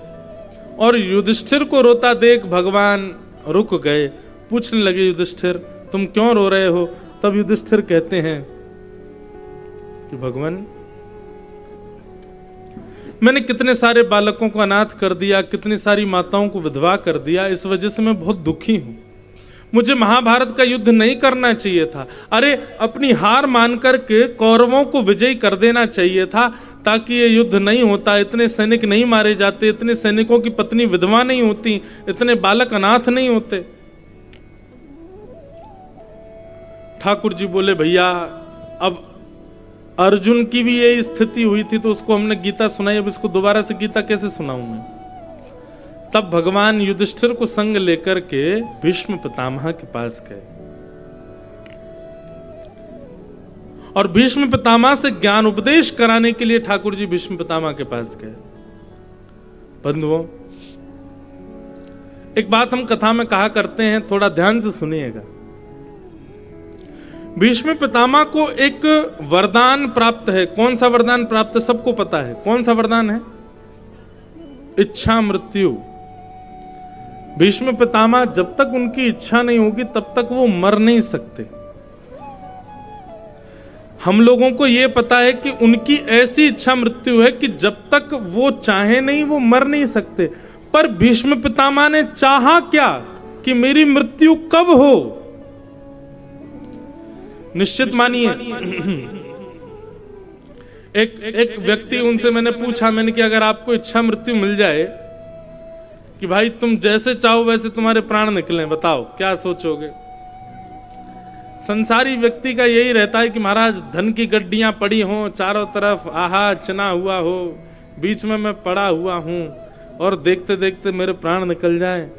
और युधिष्ठिर को रोता देख भगवान रुक गए। पूछने लगे, युधिष्ठिर तुम क्यों रो रहे हो? तब युधिष्ठिर कहते हैं कि भगवान, मैंने कितने सारे बालकों को अनाथ कर दिया, कितनी सारी माताओं को विधवा कर दिया, इस वजह से मैं बहुत दुखी हूं। मुझे महाभारत का युद्ध नहीं करना चाहिए था। अरे अपनी हार मान करके कौरवों को विजयी कर देना चाहिए था, ताकि ये युद्ध नहीं होता, इतने सैनिक नहीं मारे जाते, इतने सैनिकों की पत्नी विधवा नहीं होती, इतने बालक अनाथ नहीं होते। ठाकुर जी बोले, भैया अब अर्जुन की भी यही स्थिति हुई थी तो उसको हमने गीता सुनाई, अब इसको दोबारा से गीता कैसे सुनाऊं मैं? तब भगवान युधिष्ठिर को संग लेकर के भीष्म पितामह के पास गए और भीष्म पितामह से ज्ञान उपदेश कराने के लिए ठाकुर जी भीष्म पितामह के पास गए। बंधुओं, एक बात हम कथा में कहा करते हैं, थोड़ा ध्यान से सुनिएगा। भीष्म पितामह को एक वरदान प्राप्त है। कौन सा वरदान प्राप्त है? सबको पता है। कौन सा वरदान है? इच्छा मृत्यु। भीष्म पितामह जब तक उनकी इच्छा नहीं होगी तब तक वो मर नहीं सकते। हम लोगों को यह पता है कि उनकी ऐसी इच्छा मृत्यु है कि जब तक वो चाहे नहीं वो मर नहीं सकते। पर भीष्म पितामह ने चाहा क्या कि मेरी मृत्यु कब हो? निश्चित मानिए, एक व्यक्ति, उनसे मैंने पूछा, मैंने कि अगर आपको इच्छा मृत्यु मिल जाए कि भाई तुम जैसे चाहो वैसे तुम्हारे प्राण निकलें, बताओ क्या सोचोगे? संसारी व्यक्ति का यही रहता है कि महाराज धन की गड्डियां पड़ी हों चारों तरफ, आहा चना हुआ हो, बीच में मैं पड़ा हुआ हूं और देखते देखते मेरे प्राण निकल जाएं।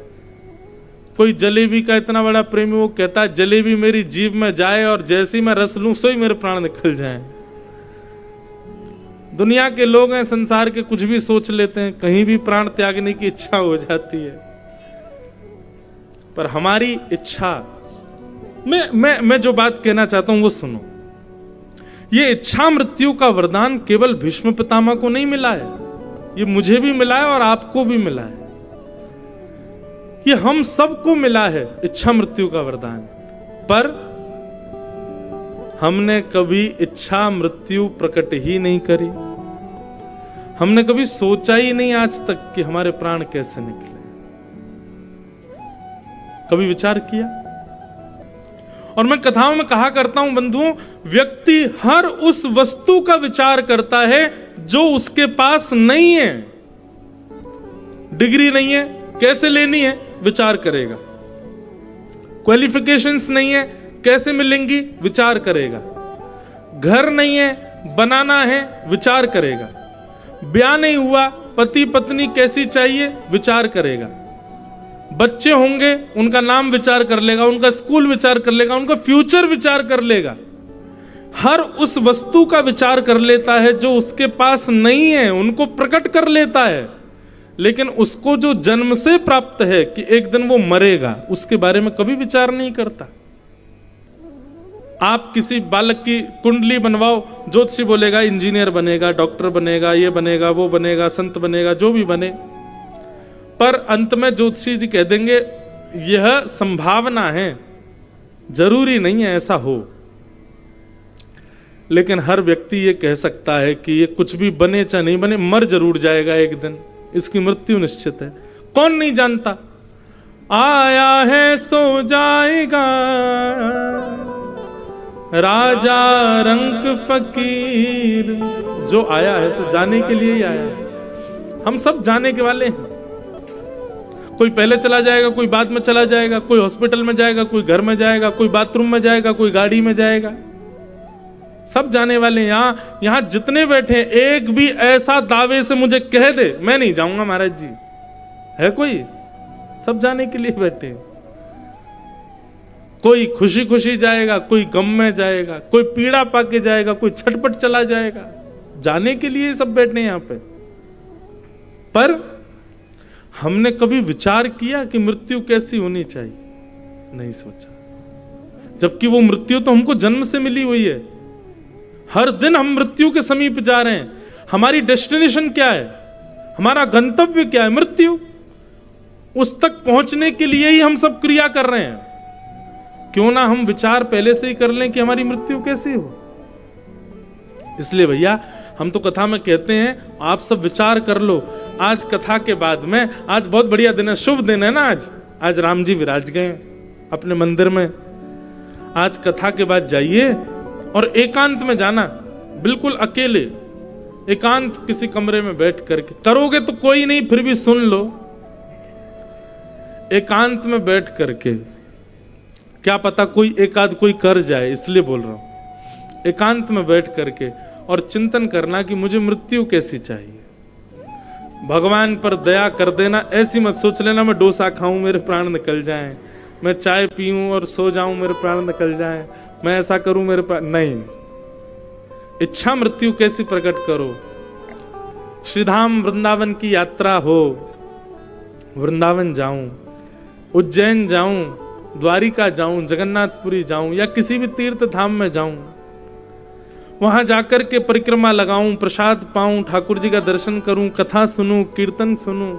कोई जलेबी का इतना बड़ा प्रेमी, वो कहता है जलेबी मेरी जीभ में जाए और जैसी मैं रस लूं सो ही मेरे प्राण निकल जाएं। दुनिया के लोग हैं, संसार के कुछ भी सोच लेते हैं, कहीं भी प्राण त्यागने की इच्छा हो जाती है। पर हमारी इच्छा, मैं जो बात कहना चाहता हूं वो सुनो। ये इच्छा मृत्यु का वरदान केवल भीष्म पितामह को नहीं मिला है, ये मुझे भी मिला है और आपको भी मिला है, ये हम सबको मिला है इच्छा मृत्यु का वरदान। पर हमने कभी इच्छा मृत्यु प्रकट ही नहीं करी, हमने कभी सोचा ही नहीं आज तक कि हमारे प्राण कैसे निकले। कभी विचार किया? और मैं कथाओं में कहा करता हूं बंधुओं, व्यक्ति हर उस वस्तु का विचार करता है जो उसके पास नहीं है। डिग्री नहीं है, कैसे लेनी है विचार करेगा। क्वालिफिकेशंस नहीं है, कैसे मिलेंगी विचार करेगा। घर नहीं है, बनाना है विचार करेगा। ब्याह नहीं हुआ, पति पत्नी कैसी चाहिए विचार करेगा। बच्चे होंगे, उनका नाम विचार कर लेगा, उनका स्कूल विचार कर लेगा, उनका फ्यूचर विचार कर लेगा। हर उस वस्तु का विचार कर लेता है जो उसके पास नहीं है, उनको प्रकट कर लेता है। लेकिन उसको जो जन्म से प्राप्त है कि एक दिन वो मरेगा, उसके बारे में कभी विचार नहीं करता। आप किसी बालक की कुंडली बनवाओ, ज्योतिषी बोलेगा इंजीनियर बनेगा, डॉक्टर बनेगा, ये बनेगा, वो बनेगा, संत बनेगा, जो भी बने। पर अंत में ज्योतिषी जी कह देंगे यह संभावना है, जरूरी नहीं है ऐसा हो। लेकिन हर व्यक्ति ये कह सकता है कि ये कुछ भी बने चाहे नहीं बने, मर जरूर जाएगा एक दिन, इसकी मृत्यु निश्चित है। कौन नहीं जानता? आया है सो जाएगा, राजा रंक फकीर। जो आया है सो जाने के लिए ही आया है। हम सब जाने के वाले हैं। कोई पहले चला जाएगा, कोई बाद में चला जाएगा, कोई हॉस्पिटल में जाएगा, कोई घर में जाएगा, कोई बाथरूम में जाएगा, कोई गाड़ी में जाएगा। सब जाने वाले हैं। यहां जितने बैठे हैं, एक भी ऐसा दावे से मुझे कह दे मैं नहीं जाऊंगा महाराज जी, है कोई? सब जाने के लिए बैठे हैं। कोई खुशी खुशी जाएगा, कोई गम में जाएगा, कोई पीड़ा पाके जाएगा, कोई छटपट चला जाएगा। जाने के लिए सब बैठे हैं यहां पे। पर हमने कभी विचार किया कि मृत्यु कैसी होनी चाहिए? नहीं सोचा। जबकि वो मृत्यु तो हमको जन्म से मिली हुई है। हर दिन हम मृत्यु के समीप जा रहे हैं। हमारी डेस्टिनेशन क्या है? हमारा गंतव्य क्या है? मृत्यु। उस तक पहुंचने के लिए ही हम सब क्रिया कर रहे हैं। क्यों ना हम विचार पहले से ही कर लें कि हमारी मृत्यु कैसी हो। इसलिए भैया हम तो कथा में कहते हैं आप सब विचार कर लो। आज कथा के बाद में, आज बहुत बढ़िया दिन है, शुभ दिन है ना। आज राम जी विराज गए अपने मंदिर में। आज कथा के बाद जाइए और एकांत में जाना, बिल्कुल अकेले, एकांत किसी कमरे में बैठ करके। करोगे तो कोई नहीं, फिर भी सुन लो। एकांत में बैठ करके, क्या पता कोई एकाध कोई कर जाए, इसलिए बोल रहा हूं। एकांत में बैठ करके और चिंतन करना कि मुझे मृत्यु कैसी चाहिए। भगवान पर दया कर देना। ऐसी मत सोच लेना मैं डोसा खाऊं मेरे प्राण निकल जाएं, मैं चाय पीऊं और सो जाऊं मेरे प्राण निकल जाएं, मैं ऐसा करूं मेरे प्राण। नहीं, इच्छा मृत्यु कैसी प्रकट करो। श्रीधाम वृंदावन की यात्रा हो, वृंदावन जाऊं, उज्जैन जाऊं, द्वारिका जाऊं, जगन्नाथपुरी जाऊं या किसी भी तीर्थ धाम में जाऊं, वहां जाकर के परिक्रमा लगाऊं, प्रसाद पाऊं, ठाकुर जी का दर्शन करूं, कथा सुनूं, कीर्तन सुनूं,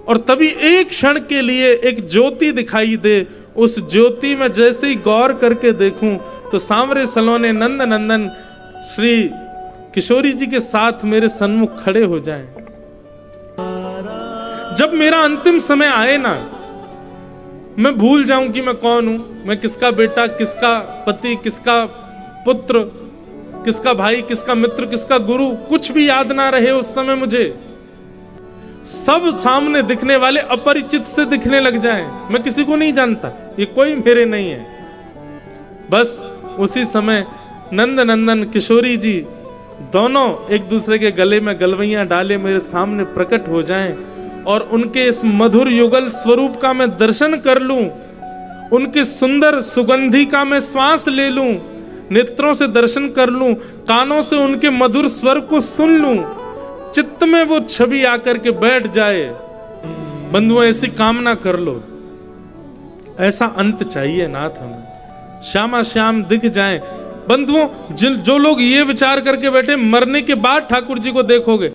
और तभी एक क्षण के लिए एक ज्योति दिखाई दे। उस ज्योति में जैसे ही गौर करके देखूं तो सांवरे सलोने नंद नंदन श्री किशोरी जी के साथ मेरे सन्मुख खड़े हो जाएं। जब मेरा अंतिम समय आए ना, मैं भूल जाऊं कि मैं कौन हूं, मैं किसका बेटा, किसका पति, किसका पुत्र, किसका भाई, किसका मित्र, किसका गुरु, कुछ भी याद ना रहे उस समय मुझे। सब सामने दिखने वाले अपरिचित से दिखने लग जाएं। मैं किसी को नहीं जानता, ये कोई मेरे नहीं है। बस उसी समय नंद नंदन किशोरी जी दोनों एक दूसरे के गले में गलवैयां डाले मेरे सामने प्रकट हो जाएं और उनके इस मधुर युगल स्वरूप का मैं दर्शन कर लूं, उनके सुंदर सुगंधि का मैं श्वास ले लूं, नेत्रों से दर्शन कर लूं, कानों से उनके मधुर स्वर को सुन लूं, चित्त में वो छवि आकर के बैठ जाए। बंधुओं, ऐसी कामना कर लो। ऐसा अंत चाहिए नाथ हमें, श्यामा श्याम दिख जाएं। बंधुओं, जो लोग ये विचार करके बैठे मरने के बाद ठाकुर जी को देखोगे,